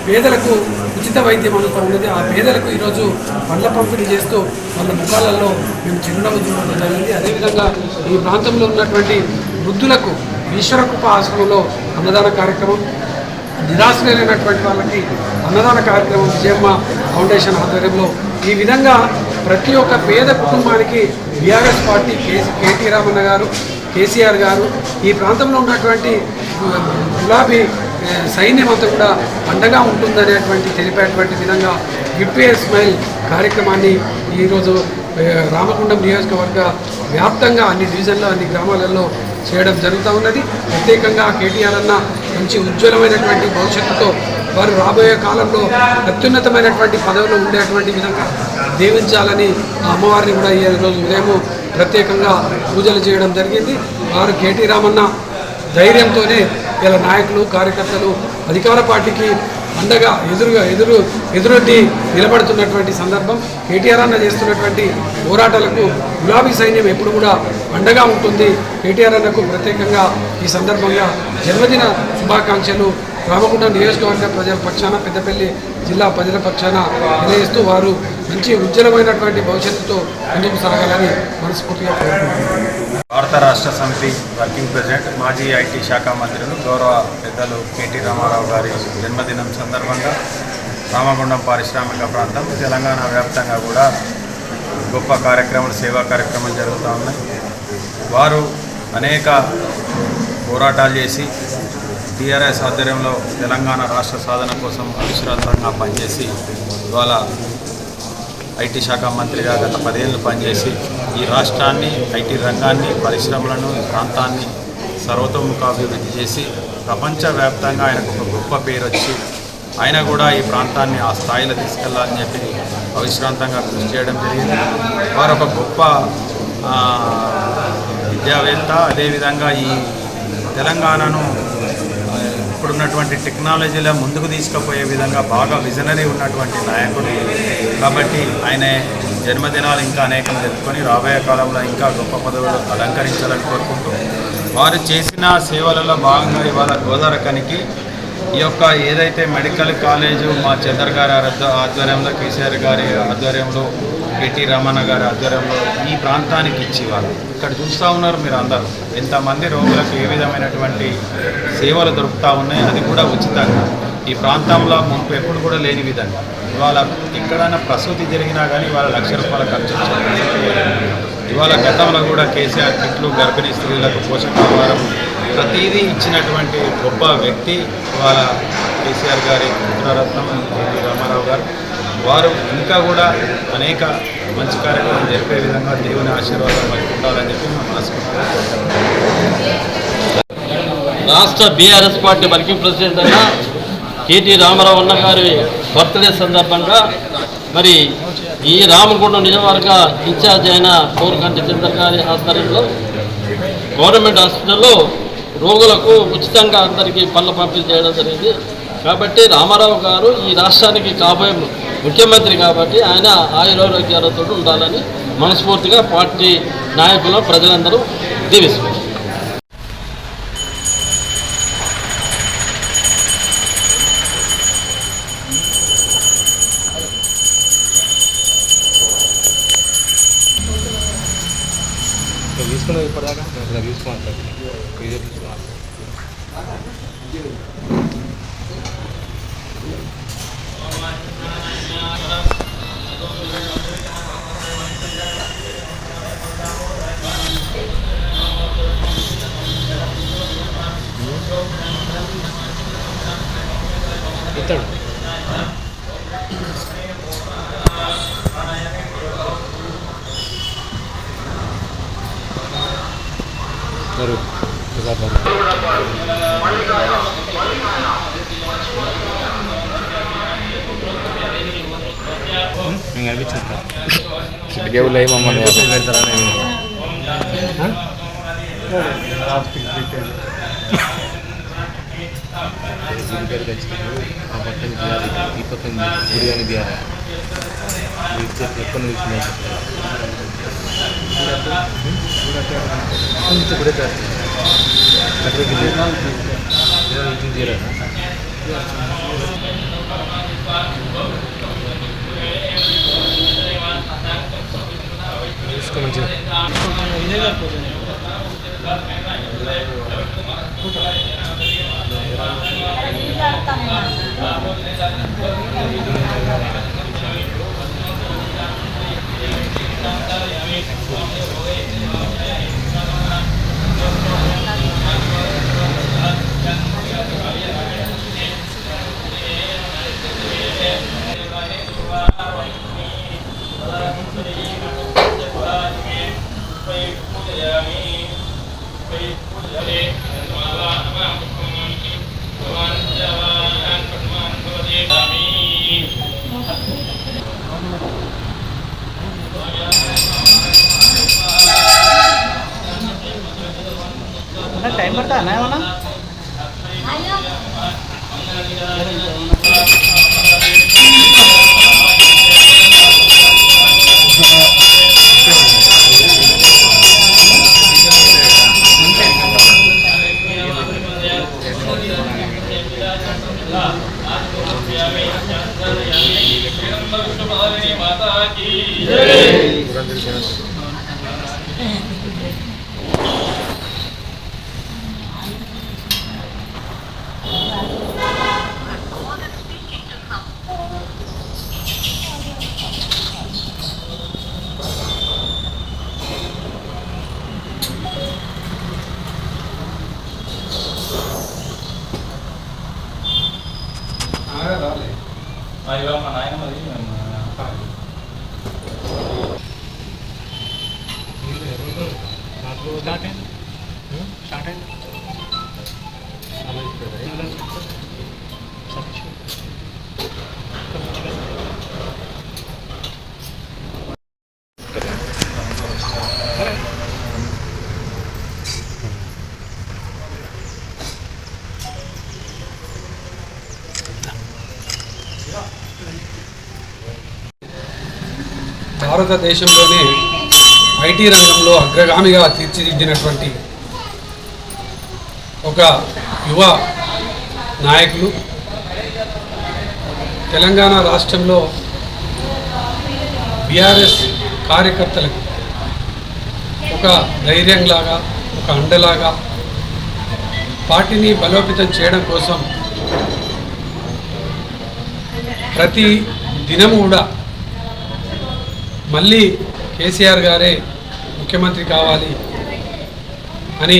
పేదలకు ఉచిత వైద్యం అందుతూ ఉన్నది. ఆ పేదలకు ఈరోజు పండ్ల పంపిణీ చేస్తూ వాళ్ళ ముఖాలలో మేము చిరునవ్వు చూడడం జరిగింది. అదేవిధంగా ఈ ప్రాంతంలో ఉన్నటువంటి వృద్ధులకు ఈశ్వరకృప ఆశ్రమంలో అన్నదాన కార్యక్రమం, నిరాశ్రయులైనటువంటి వాళ్ళకి అన్నదాన కార్యక్రమం విజయమ్మ ఫౌండేషన్ ఆధ్వర్యంలో ఈ విధంగా ప్రతి ఒక్క పేద కుటుంబానికి బీఆర్ఎస్ పార్టీ కేటీ రామన్న గారు, కేసీఆర్ గారు ఈ ప్రాంతంలో ఉన్నటువంటి గులాబీ సైన్యం అంతా కూడా అండగా ఉంటుందనేటువంటి తెలిపేటువంటి విధంగా గిఫ్ట్ ఏ స్మైల్ కార్యక్రమాన్ని ఈరోజు రామగుండం నియోజకవర్గ వ్యాప్తంగా అన్ని డివిజన్లో అన్ని గ్రామాలలో చేయడం జరుగుతూ ఉన్నది. ప్రత్యేకంగా కేటీఆర్ అన్న మంచి ఉజ్వలమైనటువంటి భవిష్యత్తుతో వారు రాబోయే కాలంలో అత్యున్నతమైనటువంటి పదవిలో ఉండేటువంటి విధంగా దీవించాలని అమ్మవారిని కూడా ఈరోజు ఉదయం ప్రత్యేకంగా పూజలు చేయడం జరిగింది. వారు కేటీ రామన్న ధైర్యంతోనే ఇలా నాయకులు, కార్యకర్తలు అధికార పార్టీకి అండగా ఎదురొడ్డి నిలబడుతున్నటువంటి సందర్భం. కేటీఆర్ అన్న చేస్తున్నటువంటి పోరాటాలకు గులాబీ సైన్యం ఎప్పుడు కూడా అండగా ఉంటుంది. కేటీఆర్ అన్నకు ప్రత్యేకంగా ఈ సందర్భంగా జన్మదిన శుభాకాంక్షలు రామగుండం నియోజకవర్గ ప్రజల పక్షాన, పెద్దపల్లి జిల్లా ప్రజల పక్షాన తెలియజేస్తూ వారు మంచి ఉజ్వలమైనటువంటి భవిష్యత్తుతో ముందుకు సాగాలని మనస్ఫూర్తిగా కోరుకుంటున్నారు. భారత రాష్ట్ర సమితి వర్కింగ్ ప్రెసిడెంట్, మాజీ ఐటీ శాఖ మంత్రులు, గౌరవ పెద్దలు కేటీ రామారావు గారి జన్మదినం సందర్భంగా రామగుండం పారిశ్రామిక ప్రాంతం తెలంగాణ వ్యాప్తంగా కూడా గొప్ప కార్యక్రమాలు, సేవా కార్యక్రమాలు జరుగుతూ ఉన్నాయి. వారు అనేక పోరాటాలు చేసి టీఆర్ఎస్ ఆధ్వర్యంలో తెలంగాణ రాష్ట్ర సాధన కోసం అవిశ్రాంతంగా పనిచేసి ఇవాళ ఐటీ శాఖ మంత్రిగా గత 10 ఏళ్ళు పనిచేసి ఈ రాష్ట్రాన్ని, ఐటీ రంగాన్ని, పరిశ్రమలను, ఈ ప్రాంతాన్ని సర్వతోముఖాభివృద్ధి చేసి ప్రపంచవ్యాప్తంగా ఆయనకు ఒక గొప్ప పేరు వచ్చి ఆయన కూడా ఈ ప్రాంతాన్ని ఆ స్థాయిలో తీసుకెళ్లాలని చెప్పి అవిశ్రాంతంగా కృషి చేయడం జరిగింది. వారు ఒక గొప్ప విద్యావేత్త. అదేవిధంగా ఈ తెలంగాణను ఇప్పుడున్నటువంటి టెక్నాలజీలో ముందుకు తీసుకుపోయే విధంగా బాగా విజనరీ ఉన్నటువంటి నాయకుడు. కాబట్టి ఆయన జన్మదినాలు ఇంకా అనేకం జరుపుకొని రాబోయే కాలంలో ఇంకా గొప్ప పదవులు అలంకరించాలని కోరుకుంటూ వారు చేసిన సేవలలో భాగంగా ఇవాళ గోదావరికనికి ఈ యొక్క ఏదైతే మెడికల్ కాలేజు మా చంద్ర గారి ఆధ్వర్యంలో, కేసీఆర్ గారి ఆధ్వర్యంలో, కేటీ రామన్న గారి ఆధ్వర్యంలో ఈ ప్రాంతానికి ఇచ్చి వాళ్ళు ఇక్కడ చూస్తూ ఉన్నారు. మీరు అందరూ ఎంతమంది రోగులకు ఏ విధమైనటువంటి సేవలు దొరుకుతూ ఉన్నాయి, అది కూడా ఉచితంగా. ఈ ప్రాంతంలో మునుపు ఎప్పుడు కూడా లేని విధంగా ఇవాళ ఎక్కడైనా ప్రసూతి జరిగినా కానీ ఇవాళ ₹1,00,000 ఖర్చు ఇవాళ గతంలో కూడా కేసీఆర్ కిట్లు, గర్భిణీ స్త్రీలకు పోషకాహారం ప్రతిదీ ఇచ్చినటువంటి గొప్ప వ్యక్తి ఇవాళ కేసీఆర్ గారి పుత్రరత్నం కేటీ రామారావు గారు. వారు ఇంకా కూడా అనేక మంచి కార్యక్రమాలు జరిపే విధంగా దేవుని ఆశీర్వాదం మనకు ఉండాలని చెప్పి మనం మనస్ఫూర్తిగా రాష్ట్ర బీఆర్ఎస్ పార్టీ వర్కింగ్ ప్రెసిడెంట్ అయిన కేటీ రామారావు అన్న గారి బర్త్డే సందర్భంగా మరి ఈ రామగుండం నియోజకవర్గ ఇన్ఛార్జ్ అయిన కోరుకంటి చంద్ర గారి ఆధ్వర్యంలో గవర్నమెంట్ హాస్పిటల్లో రోగులకు ఉచితంగా అందరికీ పనులు పంపిణీ చేయడం జరిగింది. కాబట్టి రామారావు గారు ఈ రాష్ట్రానికి కాబోయే ముఖ్యమంత్రి కాబట్టి ఆయన ఆయురారోగ్యాలతో ఉండాలని మనస్ఫూర్తిగా పార్టీ నాయకులు, ప్రజలందరూ దీవిస్తున్నారు. తీసుకున్నది ఇప్పటిదాకా అట్లా తీసుకోవాలి. ఇస్తాడు టైం పడతా అన్నా ఏమన్నా భారతదేశంలోనే ఐటీ రంగంలో అగ్రగామిగా తీర్చిదిద్దినటువంటి ఒక యువ నాయకులు తెలంగాణ రాష్ట్రంలో బీఆర్ఎస్ కార్యకర్తలకు ఒక ధైర్యంలాగా ఒక అండలాగా పార్టీని బలోపేతం చేయడం కోసం ప్రతి దినము కూడా మళ్ళీ కేసీఆర్ గారే ముఖ్యమంత్రి కావాలి అని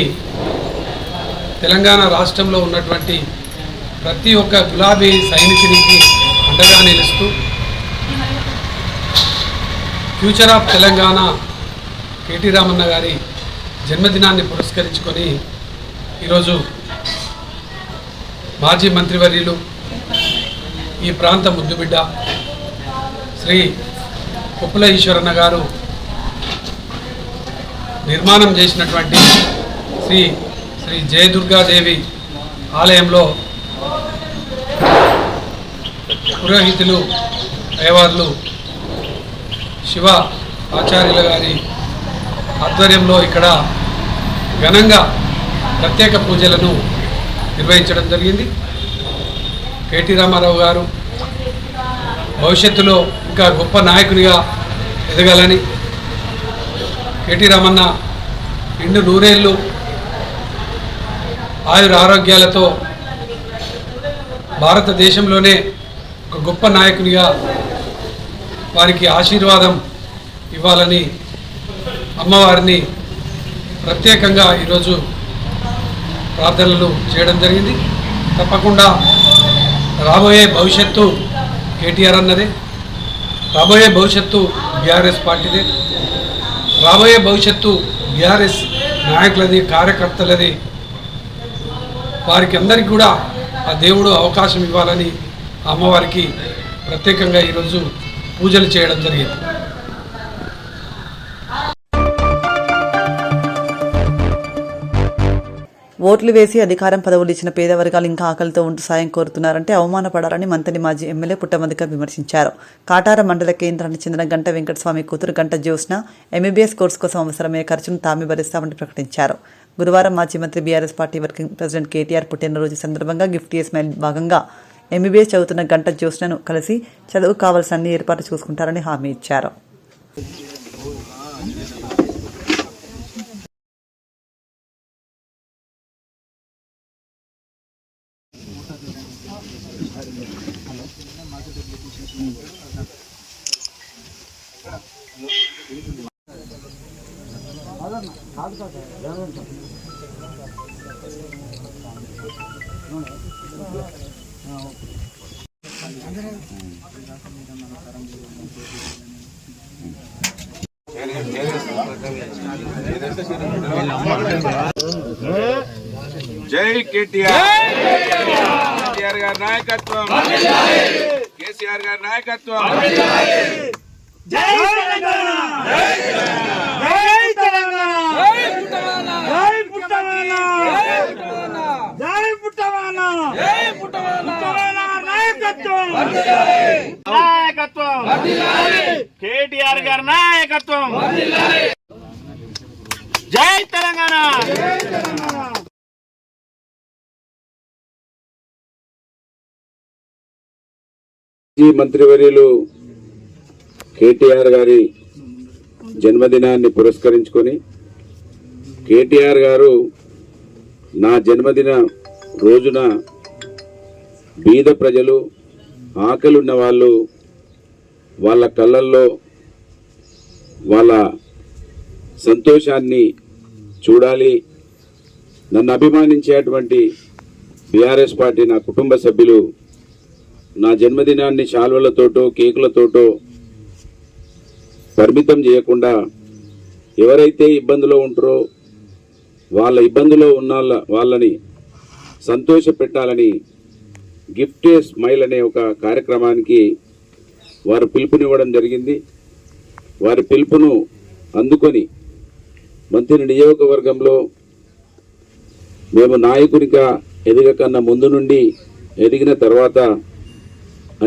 తెలంగాణ రాష్ట్రంలో ఉన్నటువంటి ప్రతి ఒక్క గులాబీ సైనికునికి అండగా నిలుస్తూ future of Telangana KT Ramanna గారి జన్మదినాన్ని పురస్కరించుకొని ఈరోజు మాజీ మంత్రివర్యులు ఈ ప్రాంత ముద్దుబిడ్డ శ్రీ కుప్పల ఈశ్వరన్న గారు నిర్మాణం చేసినటువంటి శ్రీ జయదుర్గాదేవి ఆలయంలో పురోహితులు అయ్యవార్లు శివ ఆచార్యుల గారి ఆధ్వర్యంలో ఇక్కడ ఘనంగా ప్రత్యేక పూజలను నిర్వహించడం జరిగింది. కేటీ రామారావు గారు భవిష్యత్తులో ఇంకా గొప్ప నాయకునిగా ఎదగాలని, కేటీ రామన్న నిండు నూరేళ్ళు ఆయుర ఆరోగ్యాలతో భారతదేశంలోనే ఒక గొప్ప నాయకునిగా వారికి ఆశీర్వాదం ఇవ్వాలని అమ్మవారిని ప్రత్యేకంగా ఈరోజు ప్రార్థనలు చేయడం జరిగింది. తప్పకుండా రాబోయే భవిష్యత్తు కేటీఆర్ అన్నదే, రాబోయే భవిష్యత్తు బీఆర్ఎస్ పార్టీదే, రాబోయే భవిష్యత్తు బీఆర్ఎస్ నాయకులది, కార్యకర్తలది. వారికి అందరికీ కూడా ఆ దేవుడు అవకాశం ఇవ్వాలని అమ్మవారికి ప్రత్యేకంగా ఈరోజు పూజలు చేయడం జరిగింది. ఓట్లు వేసి అధికారం పదవులు ఇచ్చిన పేద వర్గాలు ఇంకా ఆకలితో ఉంటూ సాయం కోరుతున్నారంటే అవమానపడాలని మంతని మాజీ ఎమ్మెల్యే పుట్టమధుకర్ విమర్శించారు. కాటార మండల కేంద్రానికి చెందిన గంట వెంకటస్వామి కూతురు గంట జ్యోత్స్న ఎంబీబీఎస్ కోర్సు కోసం అవసరమయ్యే ఖర్చును తామే భరిస్తామని ప్రకటించారు. గురువారం మాజీ మంత్రి BRS party working president KTR పుట్టినరోజు సందర్భంగా గిఫ్ట్ స్మైల్ భాగంగా ఎంబీబీఎస్ చదువుతున్న గంట జ్యోత్స్నను కలిసి చదువు కావాల్సిన అన్ని ఏర్పాట్లు చూసుకుంటారని హామీ ఇచ్చారు. జై కేటీఆర్, కేటీఆర్ గారి నాయకత్వం, కేసీఆర్ గారి నాయకత్వం. జై తెలంగాణ, జై తెలంగాణ, జై పుట్టవాన, జై పుట్టవాన, జై పుట్టవాన నాయకత్వం, నాయకత్వం కేటీఆర్ గారి నాయకత్వం. జై తెలంగాణ. మంత్రివర్యులు కేటీఆర్ గారి జన్మదినాన్ని పురస్కరించుకొని కేటీఆర్ గారు నా జన్మదిన రోజున బీద ప్రజలు, ఆకలి ఉన్న వాళ్ళు, వాళ్ళ కళ్ళల్లో వాళ్ళ సంతోషాన్ని చూడాలి. నన్ను అభిమానించేటువంటి బీఆర్ఎస్ పార్టీ నా కుటుంబ సభ్యులు నా జన్మదినాన్ని శాల్వలతోటో కేకులతోటో పరిమితం చేయకుండా ఎవరైతే ఇబ్బందులో ఉంటారో వాళ్ళ ఇబ్బందులో ఉన్న వాళ్ళని సంతోష పెట్టాలని గిఫ్ట్ స్మైల్ అనే ఒక కార్యక్రమానికి వారు పిలుపునివ్వడం జరిగింది. వారి పిలుపును అందుకొని మంత్రి నియోజకవర్గంలో మేము నాయకునిగా ఎదగకన్నా ముందు నుండి ఎదిగిన తర్వాత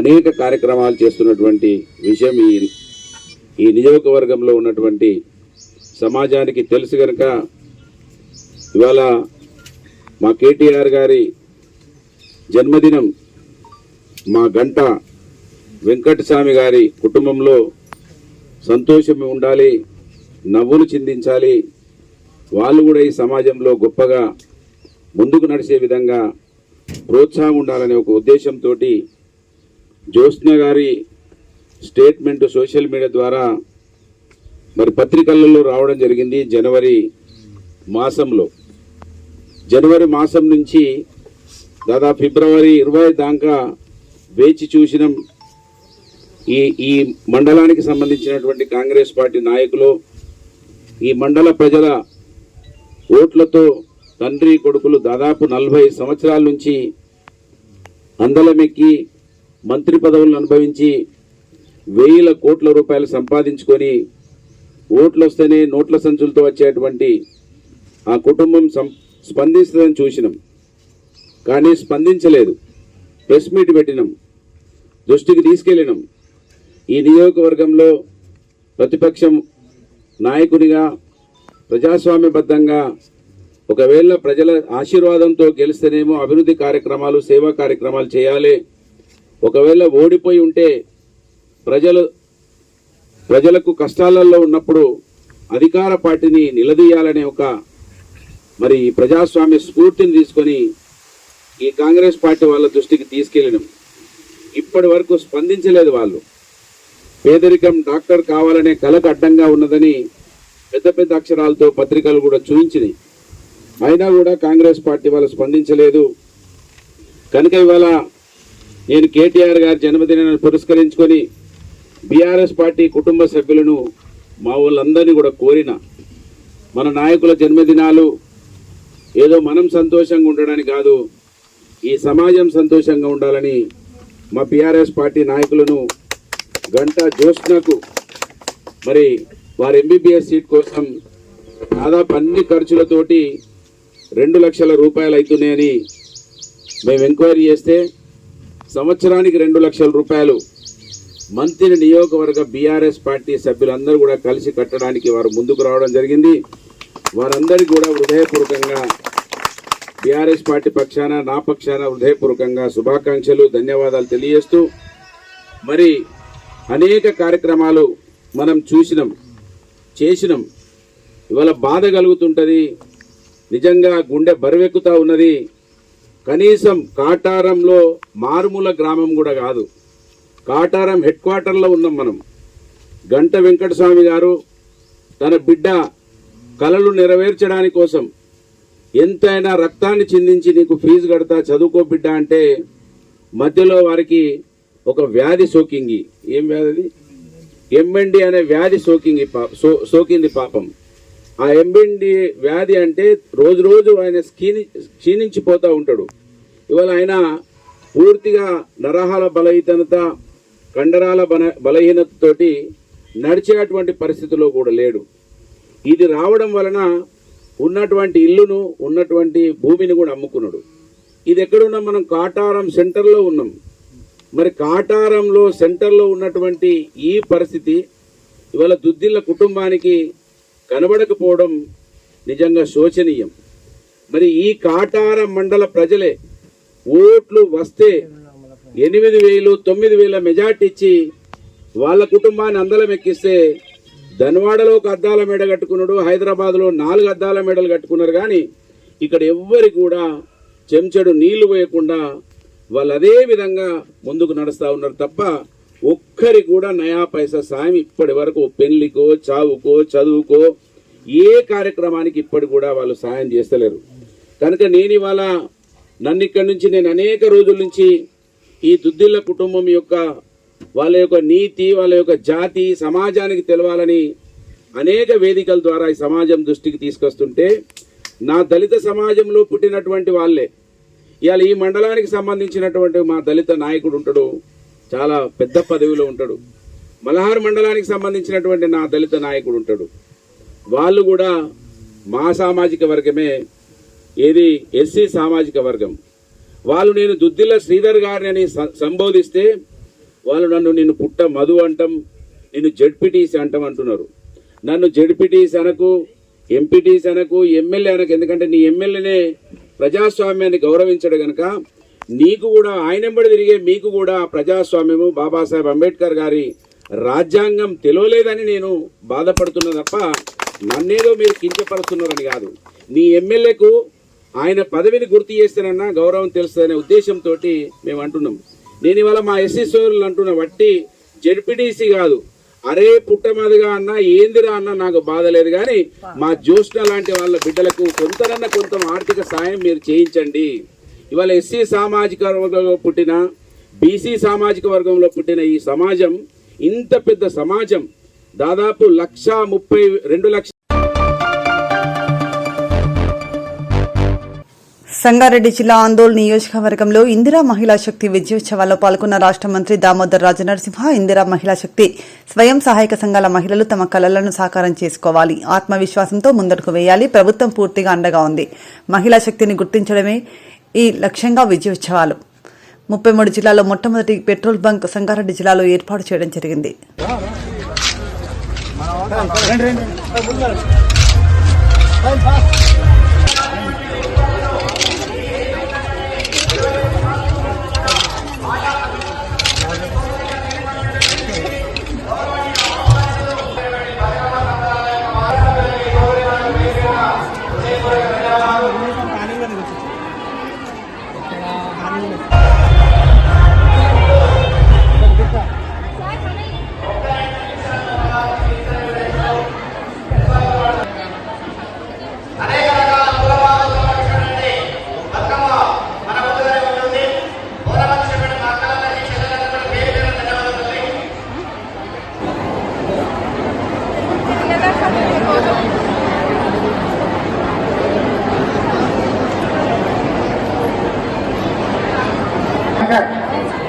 అనేక కార్యక్రమాలు చేస్తున్నటువంటి విషయం ఈ నియోజకవర్గంలో ఉన్నటువంటి సమాజానికి తెలుసు కనుక ఇవాళ మా కేటీఆర్ గారి జన్మదినం మా గంట వెంకటస్వామి గారి కుటుంబంలో సంతోషం ఉండాలి, నవ్వులు చిందించాలి, వాళ్ళు కూడా ఈ సమాజంలో గొప్పగా ముందుకు నడిచే విధంగా ప్రోత్సాహం ఉండాలనే ఒక ఉద్దేశంతో జ్యోత్స్న గారి స్టేట్మెంట్ సోషల్ మీడియా ద్వారా మరి పత్రికలలో రావడం జరిగింది. జనవరి మాసం నుంచి దాదాపు ఫిబ్రవరి 20 దాకా వేచి చూసినాం. ఈ మండలానికి సంబంధించినటువంటి కాంగ్రెస్ పార్టీ నాయకులు ఈ మండల ప్రజల ఓట్లతో తండ్రి కొడుకులు దాదాపు 40 సంవత్సరాల నుంచి అందలమెక్కి మంత్రి పదవులను అనుభవించి వేల కోట్ల రూపాయలు సంపాదించుకొని ఓట్లు వస్తేనే నోట్ల సంచులతో వచ్చేటువంటి ఆ కుటుంబం స్పందిస్తుందని చూసినాం. కానీ స్పందించలేదు. ప్రెస్ మీట్ పెట్టినాం, దృష్టికి తీసుకెళ్ళినాం. ఈ నియోజకవర్గంలో ప్రతిపక్షం నాయకునిగా ప్రజాస్వామ్యబద్ధంగా ఒకవేళ ప్రజల ఆశీర్వాదంతో గెలిస్తేనేమో అభివృద్ధి కార్యక్రమాలు, సేవా కార్యక్రమాలు చేయాలి. ఒకవేళ ఓడిపోయి ఉంటే ప్రజలకు కష్టాలలో ఉన్నప్పుడు అధికార పార్టీని నిలదీయాలనే ఒక మరి ప్రజాస్వామ్య స్ఫూర్తిని తీసుకొని ఈ కాంగ్రెస్ పార్టీ వాళ్ళ దృష్టికి తీసుకెళ్ళినాం. ఇప్పటి వరకు స్పందించలేదు. వాళ్ళు పేదరికం డాక్టర్ కావాలనే కలకు అడ్డంగా ఉన్నదని పెద్ద పెద్ద అక్షరాలతో పత్రికలు కూడా చూపించినాయి. అయినా కూడా కాంగ్రెస్ పార్టీ వాళ్ళు స్పందించలేదు. కనుక ఇవాళ నేను కేటీఆర్ గారి జన్మదినాన్ని పురస్కరించుకొని బీఆర్ఎస్ పార్టీ కుటుంబ సభ్యులను మా వాళ్ళందరినీ కూడా కోరిన, మన నాయకుల జన్మదినాలు ఏదో మనం సంతోషంగా ఉండడానికి కాదు, ఈ సమాజం సంతోషంగా ఉండాలని మా బీఆర్ఎస్ పార్టీ నాయకులను గంటా జ్యోత్స్నకు మరి వారి ఎంబీబీఎస్ సీట్ కోసం దాదాపు అన్ని ఖర్చులతోటి 2 లక్షల రూపాయలు అవుతున్నాయని మేము ఎంక్వైరీ చేస్తే సంవత్సరానికి 2 లక్షల రూపాయలు మంత్రి నియోజకవర్గ బీఆర్ఎస్ పార్టీ సభ్యులందరూ కూడా కలిసి కట్టడానికి వారు ముందుకు రావడం జరిగింది. వారందరికీ కూడా హృదయపూర్వకంగా బీఆర్ఎస్ పార్టీ పక్షాన నా పక్షాన హృదయపూర్వకంగా శుభాకాంక్షలు ధన్యవాదాలు తెలియజేస్తూ మరి అనేక కార్యక్రమాలు మనం చూసినాం చేసినాం. ఇవాళ బాధ కలుగుతుంటుంది, నిజంగా గుండె బరువెక్కుతా ఉన్నది. కనీసం కాటారంలో మారుమూల గ్రామం కూడా కాదు, కాటారం హెడ్ క్వార్టర్లో ఉన్నాం మనం. గంట వెంకటస్వామి గారు తన బిడ్డ కలలు నెరవేర్చడానికి కోసం ఎంతైనా రక్తాన్ని చిందించి నీకు ఫీజు కడతా చదువుకో బిడ్డ అంటే మధ్యలో వారికి ఒక వ్యాధి సోకింది. ఏం వ్యాధి? ఎంఎండి అనే వ్యాధి సోకింది పాపం. ఆ ఎంఎండి వ్యాధి అంటే రోజు రోజు ఆయన క్షీణించిపోతూ ఉంటాడు. ఇవాళ ఆయన పూర్తిగా నరహాల బలహీనత, కండరాల బలహీనతతోటి నడిచేటువంటి పరిస్థితిలో కూడా లేడు. ఇది రావడం వలన ఉన్నటువంటి ఇల్లును, ఉన్నటువంటి భూమిని కూడా అమ్ముకున్నాడు. ఇది ఎక్కడున్నాం మనం? కాటారం సెంటర్లో ఉన్నాం. మరి కాటారంలో సెంటర్లో ఉన్నటువంటి ఈ పరిస్థితి ఇవాళ దుద్దిళ్ళ కుటుంబానికి కనబడకపోవడం నిజంగా శోచనీయం. మరి ఈ కాటారం మండల ప్రజలే ఓట్లు వస్తే 8,000 9,000 మెజార్టీ ఇచ్చి వాళ్ళ కుటుంబాన్ని అందలం ఎక్కిస్తే ధన్వాడలో ఒక అద్దాల మేడ కట్టుకున్నాడు, హైదరాబాద్లో 4 అద్దాల మేడలు కట్టుకున్నారు. కానీ ఇక్కడ ఎవ్వరి కూడా చెంచడు నీళ్లు పోయకుండా వాళ్ళు అదే విధంగా ముందుకు నడుస్తూ ఉన్నారు తప్ప ఒక్కరి కూడా నయా పైసా సాయం ఇప్పటి వరకు పెళ్లికో, చావుకో, చదువుకో ఏ కార్యక్రమానికి ఇప్పటి కూడా వాళ్ళు సాయం చేస్తలేరు. కనుక నేను ఇవాళ నన్ను ఇక్కడి నుంచి నేను అనేక రోజుల నుంచి ఈ దుద్దిళ్ళ కుటుంబం యొక్క వాళ్ళ యొక్క నీతి, వాళ్ళ యొక్క జాతి సమాజానికి తెలవాలని అనేక వేదికల ద్వారా ఈ సమాజం దృష్టికి తీసుకొస్తుంటే నా దళిత సమాజంలో పుట్టినటువంటి వాళ్ళే ఇవాళ ఈ మండలానికి సంబంధించినటువంటి మా దళిత నాయకుడు ఉంటాడు, చాలా పెద్ద పదవిలో ఉంటాడు. మలహార్ మండలానికి సంబంధించినటువంటి నా దళిత నాయకుడు ఉంటాడు. వాళ్ళు కూడా మా సామాజిక వర్గమే, ఏది ఎస్సీ సామాజిక వర్గం. వాళ్ళు నేను దుద్దిల్ల శ్రీధర్ గారిని సంబోధిస్తే వాళ్ళు నిన్ను పుట్ట మధు అంటాం, నిన్ను జడ్పీటీసీ అంటాం అంటున్నారు. నన్ను జడ్పీటీసీ అనకు, ఎంపీటీసీ అనకు, ఎమ్మెల్యే అనకు. ఎందుకంటే నీ ఎమ్మెల్యేనే ప్రజాస్వామ్యాన్ని గౌరవించడు గనక నీకు కూడా ఆయనెంబడి తిరిగే మీకు కూడా ప్రజాస్వామ్యము, బాబాసాహెబ్ అంబేద్కర్ గారి రాజ్యాంగం తెలియలేదని నేను బాధపడుతున్నా తప్ప నన్నేదో మీరు కించపరుస్తున్నారని కాదు. నీ ఎమ్మెల్యేకు ఆయన పదవిని గుర్తు చేస్తేనన్నా గౌరవం తెలుస్తుందనే ఉద్దేశంతో మేము అంటున్నాం. నేను ఇవాళ మా ఎస్సీ సోదరులు అంటున్న వట్టి జడ్పీటీసీ కాదు, అరే పుట్టమదిగా అన్నా ఏందిరా అన్నా నాకు బాధ లేదు. కానీ మా జ్యోష్ణ లాంటి వాళ్ళ బిడ్డలకు కొంత ఆర్థిక సాయం మీరు చేయించండి. ఇవాళ ఎస్సీ సామాజిక వర్గంలో పుట్టిన, బీసీ సామాజిక వర్గంలో పుట్టిన ఈ సమాజం, ఇంత పెద్ద సమాజం, దాదాపు 1,32,00,000. సంగారెడ్డి జిల్లా ఆందోళన నియోజకవర్గంలో ఇందిరా మహిళా శక్తి విజయోత్సవాల్లో పాల్గొన్న రాష్ట్ర మంత్రి దామోదర్ రాజనరసింహ, ఇందిరా మహిళా శక్తి స్వయం సహాయక సంఘాల మహిళలు తమ కలలను సాకారం చేసుకోవాలి, ఆత్మవిశ్వాసంతో ముందడుగు వేయాలి, ప్రభుత్వం పూర్తిగా అండగా ఉంది, మహిళా శక్తిని గుర్తించడమే ఈ లక్ష్యంగా విజయోత్సవాలు. 33 జిల్లాల్లో మొట్టమొదటి పెట్రోల్ బంక్ సంగారెడ్డి జిల్లాలో ఏర్పాటు చేయడం జరిగింది.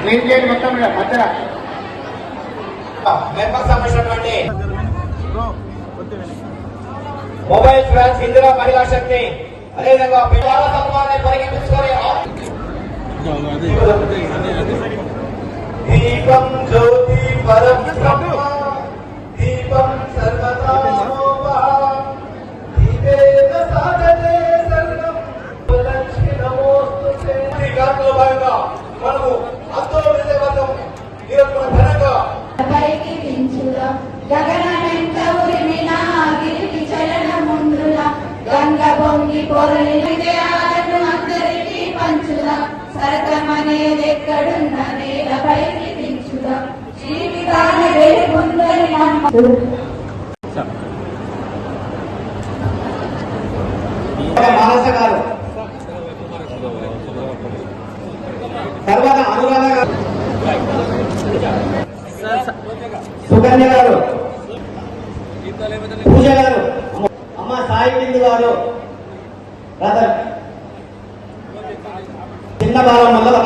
క్లీన్ చేయండి మొత్తం మధ్యలో. మొబైల్ ఫ్రాన్స్ ఇందిరా మహిళా శక్తి అదేవిధంగా తత్వాన్ని పరిగణించుకొని దీపం జ్యోతి పరం బ్రహ్మ దీపం సర్వదా దీపేన సాధనే సర్వం లక్ష్మి నమోస్తుతే. ఈ కార్యక్రమంలో భాగంగా మనము అంతోదయ వ్రతం ఈరోజు మన ఘనంగా గగనమెంత ఉరిమిన గిరికి చలన ముందుల గంగ పొంగి పొరలి విజయాలను అందరికీ పంచుదా సరకమనేది ఎక్కడున్న నేలపైకి దించుదా జీవితాన్ని వెలుగుందని మానస గారు, తర్వాత అనురాధ గారు, సుకన్య గారు, పూజ గారు, అమ్మ సాయి బిందు గారు, బ్రదర్ చిన్న బాలం వల్ల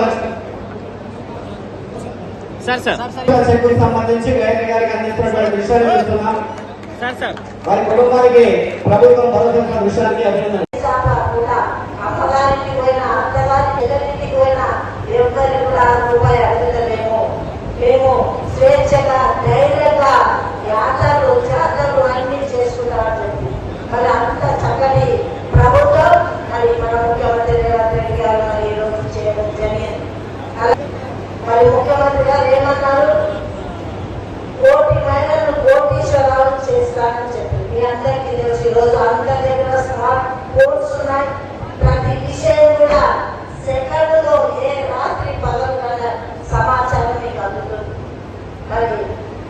శక్తికి సంబంధించి గాయత్రి గారికి అందిస్తున్నటువంటి విషయాన్ని చూస్తున్నాం. వారి కుటుంబానికి ప్రభుత్వం భరోసా విషయానికి అభినందన. అమ్మగారికి పోయినా అత్తగారికి ఎదురింటికి పోయినా ఎవరికి కూడా రూపాయి అడుగుతలేము. మేము స్వేచ్ఛగా ధైర్యంగా యాత్రలు జాతరలు అన్ని చేసుకుంటామని చెప్పి మరి అంత చక్కని ప్రభుత్వం మరి మన ముఖ్యమంత్రి రేవంత్ రెడ్డి గారు మరి ఈరోజు చేయడం జరిగింది. మరి ముఖ్యమంత్రి గారు ఏమన్నారు, కోటి మహిళలను కోటీశ్వరాలు చేస్తానని చెప్పి మీ అందరికీ తెలుసు. ఈరోజు అందరి దగ్గర స్మార్ట్ ఫోన్స్ ఉన్నాయి. ప్రతి విషయం కూడా సెకండ్లో ఏ రాత్రి పగలు సమాచారం మీకు అందుతుంది. మరి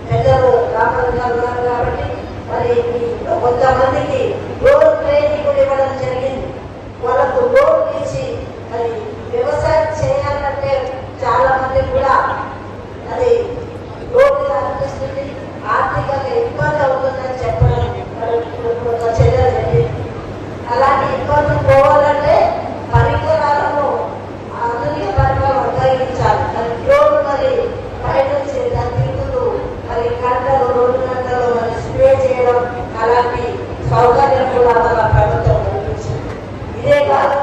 పెద్దలు రామరాజు గారు ఉన్నారు కాబట్టి మరి కొంతమందికి లోన్ ట్రైనింగ్ కూడా ఇవ్వడం జరిగింది. వాళ్ళకు లోన్ ఇచ్చి మరి వ్యవసాయం చేయాలంటే చాలా మంది కూడా అది లోన్ అనిపిస్తుంది, ఆర్థికంగా ఇబ్బంది అవుతుందని చెప్పడం మరి చర్యలు జరిగింది. అలాంటి ఇబ్బంది పోవాలంటే పరికరాలను ఆధునిక పరికరాలు ఉపయోగించాలి. మరి డ్రోన్ మరి బయట నుంచి తిరుగుతూ మరి గంటలు 2 గంటలు మరి స్ప్రే చేయడం అలాంటి సౌకర్యం కూడా మన ప్రభుత్వం కల్పించింది. ఇదే కాదు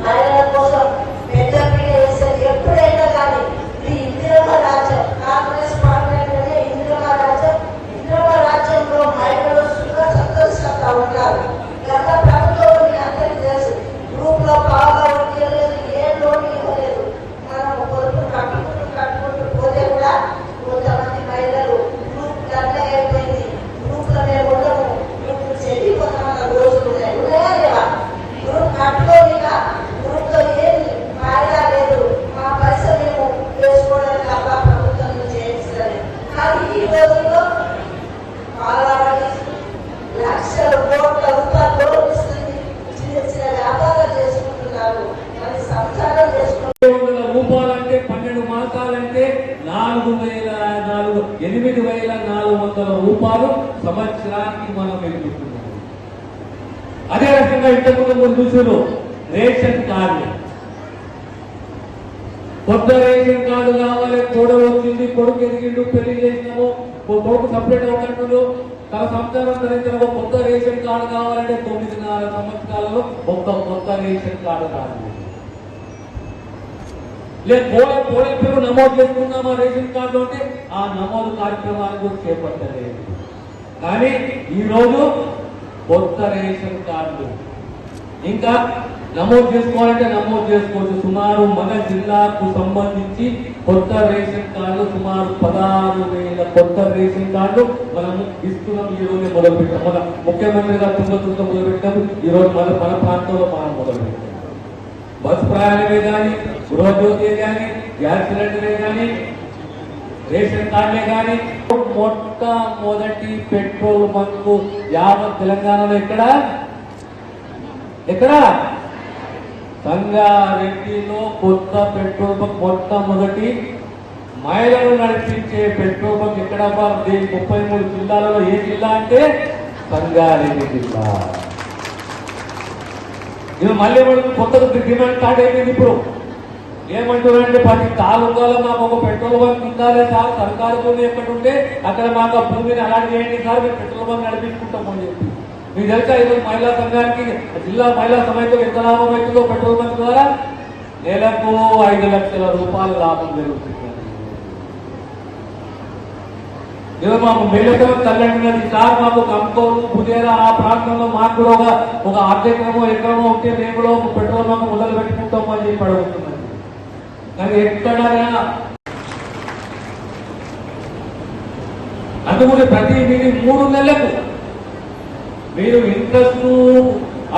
మహిళల కోసం పెద్ద పీట వేసేది ఎప్పుడైనా కానీ ఇది ఇందిరమ్మ రాజ్యం. కాంగ్రెస్ పార్టీ అంటేనే ఇందిరమ్మ రాజ్యం. ఇందిరమ్మ రాజ్యంలో మహిళలు సుఖ సంతోషంగా ఉంటారు. గత ప్రభుత్వం అందరికీ తెలుసు, గ్రూప్ లో బాగా ఉండలేదు, ఏ లోన్ ఇవ్వలేదు. మనం పొదుపు కట్టుకుంటూ పోతే కూడా కొంతమంది మహిళలు గ్రూప్ గంట అయిపోయింది, గ్రూప్ లో మేము ఉండము, గ్రూప్ చెల్లిపోతామన్న రోజులు ఉన్నాయి. ఉన్నాయా లేవా? గ్రూప్ కట్టుకోలేక గ్రూప్ లో ఏది ఫాయిదా లేదు, మా పైసలు మేము వేసుకోవడానికి అలా ప్రభుత్వం చేయించలేదు. కానీ ఈ రోజుల్లో లక్షల కోట్ల రూపాయలు లోన్ ఇస్తుంది, చిన్న చిన్న వ్యాపారాలు చేసుకుంటున్నారు, మరి సంసారం చేసుకుంటున్నారు. రూపాయలంటే 12 మాసాలంటే 8,400 రూపాయలు సంవత్సరానికి మనం వెలుగుతున్నాం. అదే రకంగా ఇంతకుముందు మీరు చూసారు రేషన్ కార్డు, కొత్త రేషన్ కార్డు కావాలి, కోడలు వచ్చింది, కొడుకు ఎదిగిండు, పెళ్లి చేసినాము, కొడుకు సపరేట్ అవుతాడు, తన సంవత్సరం ధరించిన ఒక కొత్త రేషన్ కార్డు కావాలంటే 9.5 సంవత్సరాలలో ఒక కొత్త రేషన్ కార్డు కావాలి. లేదు పోలే పేరు నమోదు చేసుకున్నామా రేషన్ కార్డు అంటే ఆ నమోదు కార్యక్రమాన్ని కూడా చేపట్టలేదు. కానీ ఈరోజు కొత్త రేషన్ కార్డు ఇంకా నమోదు చేసుకోవాలంటే నమోదు చేసుకోవచ్చు. సుమారు మన జిల్లాకు సంబంధించి కొత్త రేషన్ కార్డు సుమారు 16,000 కొత్త రేషన్ కార్డు మనం ఇస్తున్నాం. ఈ రోజు మొదలుపెట్టాం, మన ముఖ్యమంత్రి గారు తుంగతులతో మొదలుపెట్టాము. ఈ రోజు మన ప్రాంతంలో మనం మొదలుపెట్టాం. బస్ ప్రయాణమే కానీ, గృహజ్యోతి కానీ, గ్యాస్ సిలిండరే కానీ, రేషన్ కార్డులే కానీ, మొట్టమొదటి పెట్రోల్ బంకు యావత్ తెలంగాణలో ఎక్కడ సంగారెడ్డిలో కొత్త పెట్రోల్ బంక్ మొట్టమొదటి మహిళలు నడిపించే పెట్రోల్ బంక్ ఎక్కడ? 33 జిల్లాలలో ఏ జిల్లా అంటే సంగారెడ్డి జిల్లా. ఇది మళ్ళీ కొత్తగా డిమాండ్ స్టార్ట్ అయిపోయింది. ఇప్పుడు ఏమంటున్నారంటే ప్రతి తాలూకాలో మాకు ఒక పెట్రోల్ బంక్ ఉండాలి సార్, సర్కారు భూమి ఎక్కడ ఉంటే అక్కడ మాకు ఆ భూమిని అలాంటి చేయండి సార్, మేము పెట్రోల్ బంక్ నడిపించుకుంటామని చెప్పి. మీకు తెలుసా ఈరోజు మహిళా సంఘానికి జిల్లా మహిళా సమైక్యం ఎంత లాభం అవుతుందో పెట్రోల్ బంక్ ద్వారా? నెలకు 5 లక్షల రూపాయల లాభం జరుగుతుంది. ఈరోజు మాకు మేలకం తల్లంటున్నది సార్, మాకు కంకోలు బుదేరా ఆ ప్రాంతంలో మాకు కూడా ఒక అర్ధెకరమో ఎకరమో ఉంటే మేము కూడా ఒక పెట్రోల్ బంక్ మొదలు పెట్టుకుంటాము అని చెప్పి అడుగుతున్నది. కానీ ఎక్కడైనా అందుకని ప్రతి మీరు 3 నెలలకు మీరు ఇంట్రెస్ట్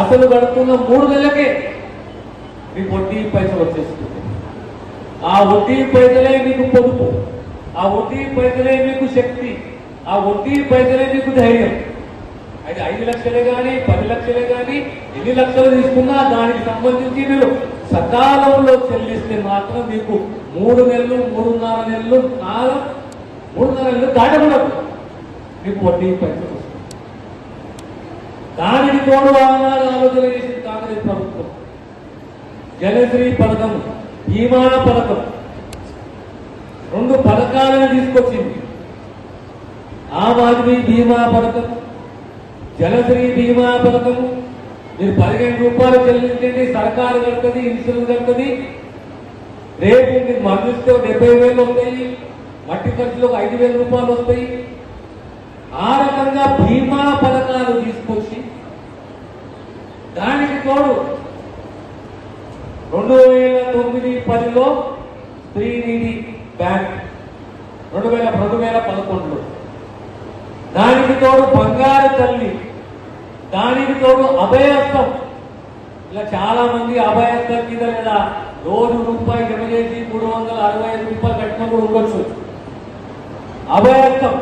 అసలు కడుతున్న 3 నెలలకే మీకు వడ్డీ పైసలు వచ్చేస్తుంది. ఆ వడ్డీ పైసలే మీకు పొదుపు, ఆ వడ్డీ పైసలే మీకు శక్తి, ఆ వడ్డీ పైసలే మీకు ధైర్యం. అయితే 5 లక్షలే కానీ 10 లక్షలే కానీ ఎన్ని లక్షలు తీసుకున్నా దానికి సంబంధించి మీరు సకాలంలో చెల్లిస్తే మాత్రం మీకు 3 నెలలు 3.5 నెలలు 3.5 నెలలు దాటకూడదు, మీకు వడ్డీ పైసలు వస్తుంది. దానికి తోడు ఆనాడు ఆలోచన చేసింది కాంగ్రెస్ ప్రభుత్వం. జనశ్రీ పథకం, బీమా పథకం, 2 పథకాలను తీసుకొచ్చింది. ఆమ్ ఆద్మీ బీమా పథకం, జనశ్రీ బీమా పథకం. మీరు 15 రూపాయలు చెల్లించండి, సర్కారు కడుతుంది, ఇన్సూరెన్స్ కడుతుంది. రేపు మీరు మరణిస్తే 70,000 వస్తాయి, మట్టి ఖర్చులో 5,000 రూపాయలు వస్తాయి. ఆ రకంగా బీమా పథకాలు తీసుకొచ్చి దానికి తోడు 2009-10లో స్త్రీనిధి బ్యాంక్ 2011లో, దానికి తోడు బంగారు తల్లి, దానికి తోడు అభయహస్తం. ఇలా చాలా మంది అభయహస్తం కింద లేదా రోజు రూపాయి జమ చేసి 365 రూపాయలు కట్టిన కూడా ఉండొచ్చు. అభయహస్తం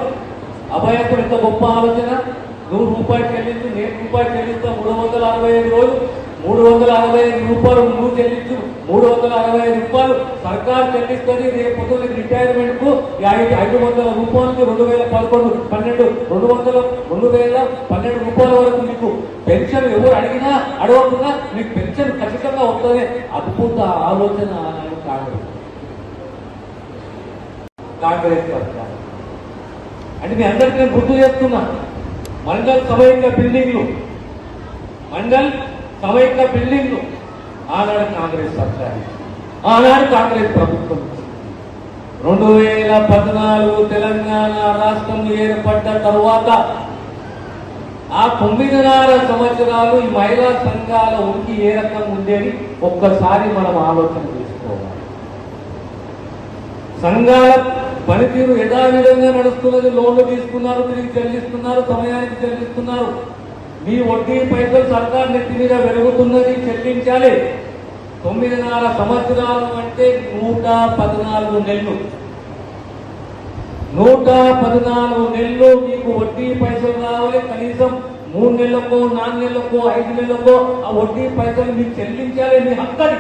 ఎంత గొప్ప ఆలోచన. 100 రూపాయలు చెల్లించు, నేను రూపాయలు చెల్లిస్తా, 365 రోజులు 365 రూపాయలు నువ్వు చెల్లించు, 365 రూపాయలు సర్కారు చెల్లిస్తుంది. రేపు పొద్దున్న రిటైర్మెంట్ కు 500 రూపాయలకి 2011-12 2012 రూపాయల వరకు మీకు పెన్షన్ ఎవరు అడిగినా అడగకుండా మీకు పెన్షన్ ఖచ్చితంగా వస్తుంది. అద్భుత ఆలోచన కాంగ్రెస్ సర్కారు. అంటే మీ అందరికీ నేను గుర్తు చేస్తున్నా, మండల్ సమైక్య బిల్డింగ్లు ఆనాడు కాంగ్రెస్ సర్కారు, ఆనాడు కాంగ్రెస్ ప్రభుత్వం. 2014 తెలంగాణ రాష్ట్రం ఏర్పడ్డ తరువాత ఆ 9.5 సంవత్సరాలు ఈ మహిళా సంఘాల ఉనికి ఏ రకంగా ఉండేది ఒక్కసారి మనం ఆలోచన చేసుకోవాలి. సంఘాల పనితీరు యథావిధంగా నడుస్తున్నది. లోన్లు తీసుకున్నారు, తిరిగి చెల్లిస్తున్నారు, సమయానికి చెల్లిస్తున్నారు. మీ వడ్డీ పైసలు సర్కారు నెత్తి మీద పెరుగుతున్నది, చెల్లించాలి. 9.5 సంవత్సరాలు అంటే 114 నెలలు. 114 నెలలు మీకు వడ్డీ పైసలు రావాలి. కనీసం 3 నెలలకో 4 నెలలకో 5 నెలలకో ఆ వడ్డీ పైసలు మీకు చెల్లించాలి, మీ హక్కని.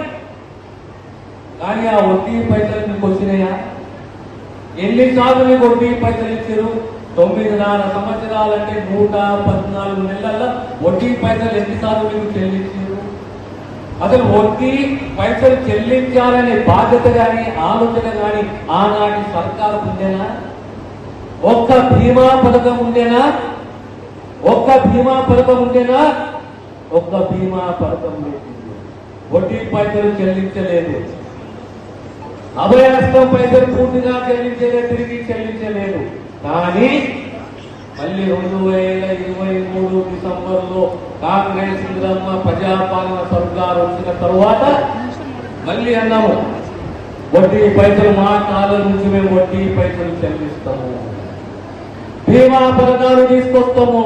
కానీ ఆ వడ్డీ పైసలు మీకు వచ్చినాయా? ఎన్నిసార్లు మీకు వడ్డీ పైసలు ఇచ్చారు? 9.5 సంవత్సరాలంటే 114 నెలల వడ్డీ పైసలు ఎన్నిసార్లు మీకు చెల్లించారు? అసలు వడ్డీ పైసలు చెల్లించాలనే బాధ్యత కానీ ఆలోచన కానీ ఆనాటి సర్కారు ఉండేనా? ఒక్క బీమా పథకం ఉండేనా? ఒక్క బీమా పథకం లేదు. వడ్డీ పైసలు చెల్లించలేదు. అభయహస్తం పైసలు పూర్తిగా చెల్లించలేదు, తిరిగి చెల్లించలేదు. కానీ మళ్ళీ 2023 డిసెంబర్లో కాంగ్రెస్ ఇందిరమ్మ ప్రజాపాలన సర్కారు వచ్చిన తరువాత మళ్ళీ అన్నాము, వడ్డీ పైసలు మా కాలం నుంచి మేము వడ్డీ పైసలు చెల్లిస్తాము, బీమా పథకాలు తీసుకొస్తాము.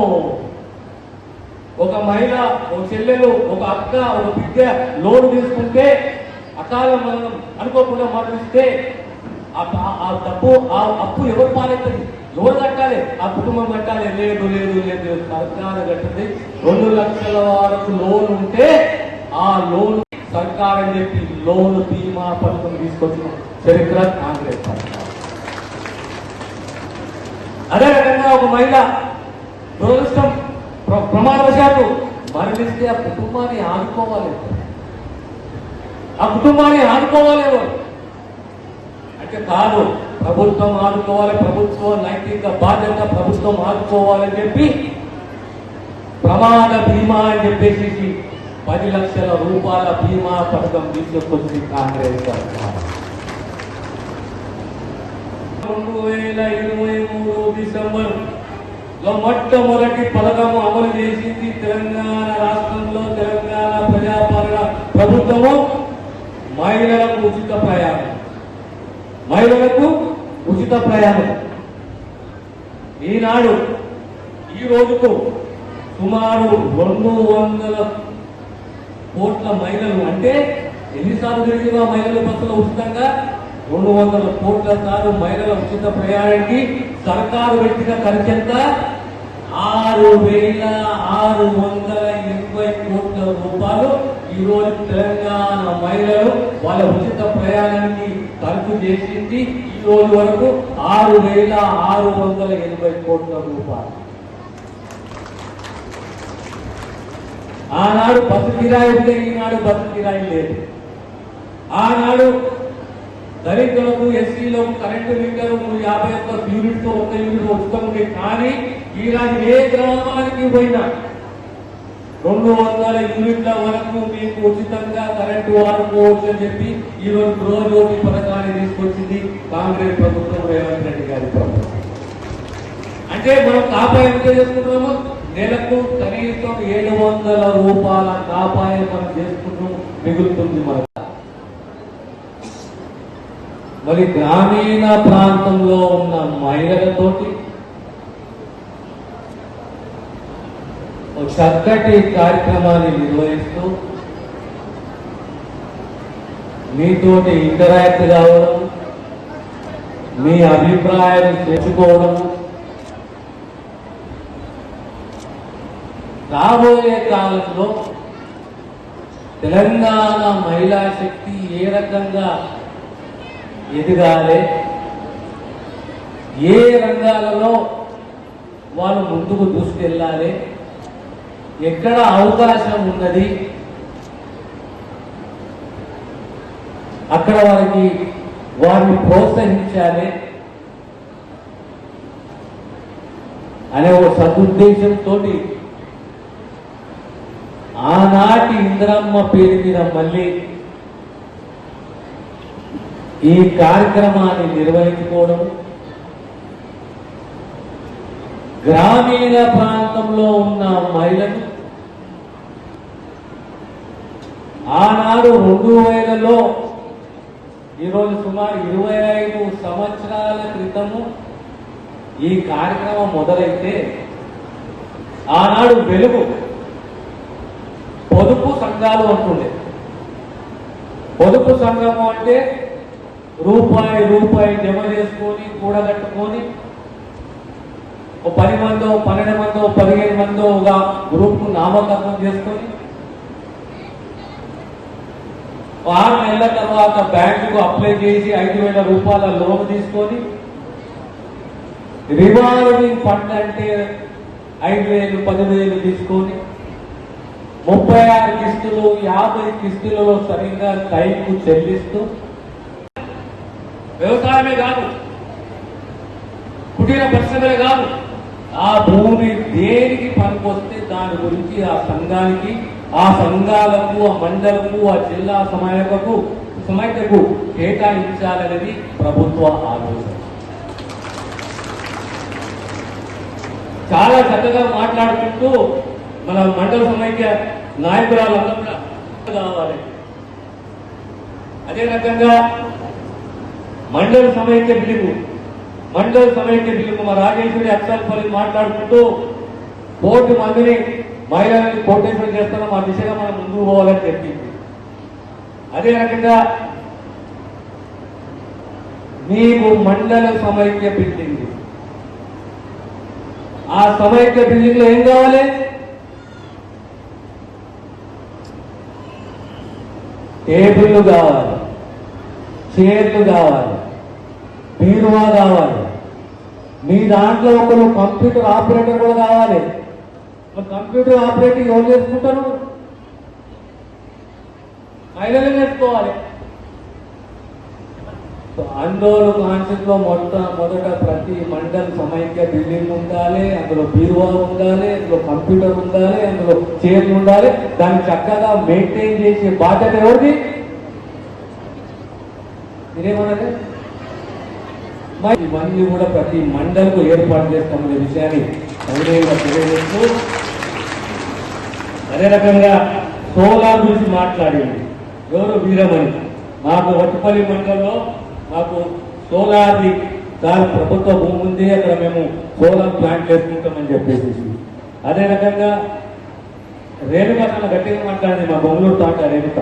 ఒక మహిళ, ఒక చెల్లెలు, ఒక అక్క, ఒక బిడ్డ లోన్ తీసుకుంటే అకాల మరణం అనుకోకుండా మరణిస్తే ఆ అప్పు ఎవరు పాలవుతుంది? ఎవరు కట్టాలి? ఆ కుటుంబం కట్టాలి. లేదు సర్కారు కట్టింది. 2 లక్షల వరకు లోన్ ఉంటే ఆ లోన్ సర్కారు అని చెప్పి లోన్ బీమా పథకం తీసుకొచ్చిన చరిత్ర కాంగ్రెస్ సర్కారు. అదే రకంగా ఒక మహిళ దురదృష్టం ప్రమాదవశాత్తు మరణిస్తే ఆ కుటుంబాన్ని ఆదుకోవాలి. ఆ కుటుంబాన్ని ఆదుకోవాలి ఎవరు అంటే కాదు, ప్రభుత్వం ఆదుకోవాలి, ప్రభుత్వం నైతిక బాధ్యత, ప్రభుత్వం ఆదుకోవాలని చెప్పి ప్రమాద బీమా అని చెప్పేసి 10 లక్షల రూపాయల బీమా పథకం తీసుకొచ్చింది కాంగ్రెస్ సర్కార్. 2023 డిసెంబర్లో మొట్టమొదటి పథకం అమలు చేసింది తెలంగాణ రాష్ట్రంలో. తెలంగాణ ప్రజాపాలన ప్రభుత్వము మహిళలకు ఉచిత ప్రయాణం, మహిళలకు ఉచిత ప్రయాణం. ఈనాడు ఈ రోజుకు సుమారు 200 కోట్ల మహిళలు, అంటే ఎన్నిసార్లు జరిగిన మహిళల బస్సులో ఉచితంగా 200 కోట్ల సార్లు మహిళల ఉచిత ప్రయాణానికి సర్కారు పెట్టిన ఖర్చు ఎంత? 6,620 కోట్ల రూపాయలు ఈ రోజు తెలంగాణ మహిళలు వాళ్ళ ఉచిత ప్రయాణానికి ఖర్చు చేసింది. ఈ రోజు వరకు 6,680 కోట్ల రూపాయలు. ఆనాడు బస్సు కిరాయి ఉంటే ఈనాడు బస్సు కిరాయి లేదు. ఆనాడు దళితులకు, ఎస్సీలకు కరెంటు మీటరు 51 యూనిట్తో 1 యూనిట్ ఉచితం ఉంది. కానీ ఈనాడు ఏ గ్రామానికి పోయినా 200 యూనిట్ల వరకు మీకు ఉచితంగా కరెంటు వాడుకోవచ్చు అని చెప్పి ఈరోజు గృహజ్యోతి పథకాన్ని తీసుకొచ్చింది కాంగ్రెస్ ప్రభుత్వం, రేవంత్ రెడ్డి గారి ప్రభుత్వం. అంటే మనం కాపాయి ఎంత చేసుకుంటున్నాము? నెలకు కనీసం 700 రూపాయల కాపాయి మనం చేసుకుంటూ మిగులుతుంది మనకు. మరి గ్రామీణ ప్రాంతంలో ఉన్న మహిళలతోటి చక్కటి కార్యక్రమాన్ని నిర్వహిస్తూ మీతోటి ఇంటరాక్ట్ కావడం, మీ అభిప్రాయాలు తెచ్చుకోవడం, రాబోయే కాలంలో తెలంగాణ మహిళా శక్తి ఏ రకంగా ఎదగాలి, ఏ రంగాలలో వాళ్ళు ముందుకు దూసుకెళ్ళాలి, ఎక్కడ అవకాశం ఉన్నది అక్కడ వారిని ప్రోత్సహించాలి అనే ఒక సదుద్దేశంతో ఆనాటి ఇందిరమ్మ పేరు మీద మళ్ళీ ఈ కార్యక్రమాన్ని నిర్వహించుకోవడం, గ్రామీణ ప్రాంతంలో ఉన్న మహిళలు ఆనాడు 2000లో ఈరోజు సుమారు 25 సంవత్సరాల క్రితము ఈ కార్యక్రమం మొదలైతే ఆనాడు వెలుగు పొదుపు సంఘాలు అంటుండే. పొదుపు సంఘము అంటే రూపాయి జమ చేసుకొని కూడగట్టుకొని 10 మందో 12 మందో 15 మందో ఒక గ్రూప్ నామకరణం చేసుకొని 6 నెలల తర్వాత బ్యాంకుకు అప్లై చేసి 5,000 రూపాయల లోన్ తీసుకొని రివాల్వింగ్ ఫండ్ అంటే 5,000 10,000 తీసుకొని 36 కిస్తులు 50 కిస్తులలో సరిగ్గా టైంకు చెల్లిస్తూ, వ్యవసాయమే కాదు, కుటీర పరిశ్రమలే కాదు, ఆ భూమి దేనికి పనికొస్తే దాని గురించి ఆ సంఘానికి, ఆ సంఘాలకు, ఆ మండలకు, ఆ జిల్లా సమైక్యకు కేటాయించాలనేది ప్రభుత్వ ఆలోచన. చాలా చక్కగా మాట్లాడుకుంటూ మన మండల సమైక్య నాయకురాలందరూ కూడా కావాలి. అదే రకంగా మండల సమైక్య పిలుపు మా రాజేశ్వరి అక్షరపల్లి మాట్లాడుకుంటూ 1,000,000 మందిని మహిళలని కోటేశ్వరం చేస్తున్నాం, ఆ దిశగా మనం ముందుకు పోవాలని చెప్పింది. అదే రకంగా మీకు మండల సమైక్య బిల్డింగ్, ఆ సమైక్య బిల్డింగ్ లో ఏం కావాలి? టేబుల్లు కావాలి, చైర్లు కావాలి, బీరువా కావాలి. మీ దాంట్లో ఒకరు కంప్యూటర్ ఆపరేటర్ కూడా కావాలి. కంప్యూటర్ ఆపరేటింగ్ ఎవరు చేసుకుంటారు? మహిళలే నేర్చుకోవాలి. ఆందోళన కాన్సెప్ట్లో మొదట ప్రతి మండల్ సమైక్య బిల్డింగ్ ఉండాలి, అందులో బీరువా ఉండాలి, అందులో కంప్యూటర్ ఉండాలి, అందులో చైర్లు ఉండాలి. దాన్ని చక్కగా మెయింటైన్ చేసే బాధ్యత ఎవరిది? మీరేమన్నది? ఇవన్నీ కూడా ప్రతి మండలకు ఏర్పాటు చేస్తామనే విషయాన్ని సౌదయంగా తెలియజేస్తూ, అదే రకంగా సోలార్ గురించి మాట్లాడింది ఎవరు? వీరమణి. మాకు వట్టుపల్లి మండలంలో మాకు సోలార్ది దాని ప్రభుత్వ భూమి ఉంది, అక్కడ మేము సోలార్ ప్లాంట్ వేసుకుంటామని చెప్పేసి. అదే రకంగా రేణుక తన గట్టిగా మాట్లాడింది మా బొమ్మలూరు తాట రేణుక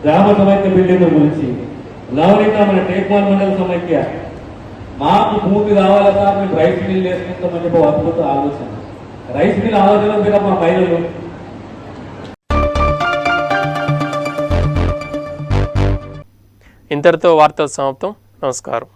గ్రామ సమైక్య బిల్డింగ్ గురించి. నవనీత మన టేక్మాల్ మండల సమైక్య మాకు భూమి కావాలా సార్, మేము రైస్ మిల్ వేసుకుంటామని చెప్పి అద్భుత ఆలోచన. రైస్ మిల్ ఆలోచన మీద మా మహిళలు. ఇంతటితో వార్తలు సమాప్తం. నమస్కారం.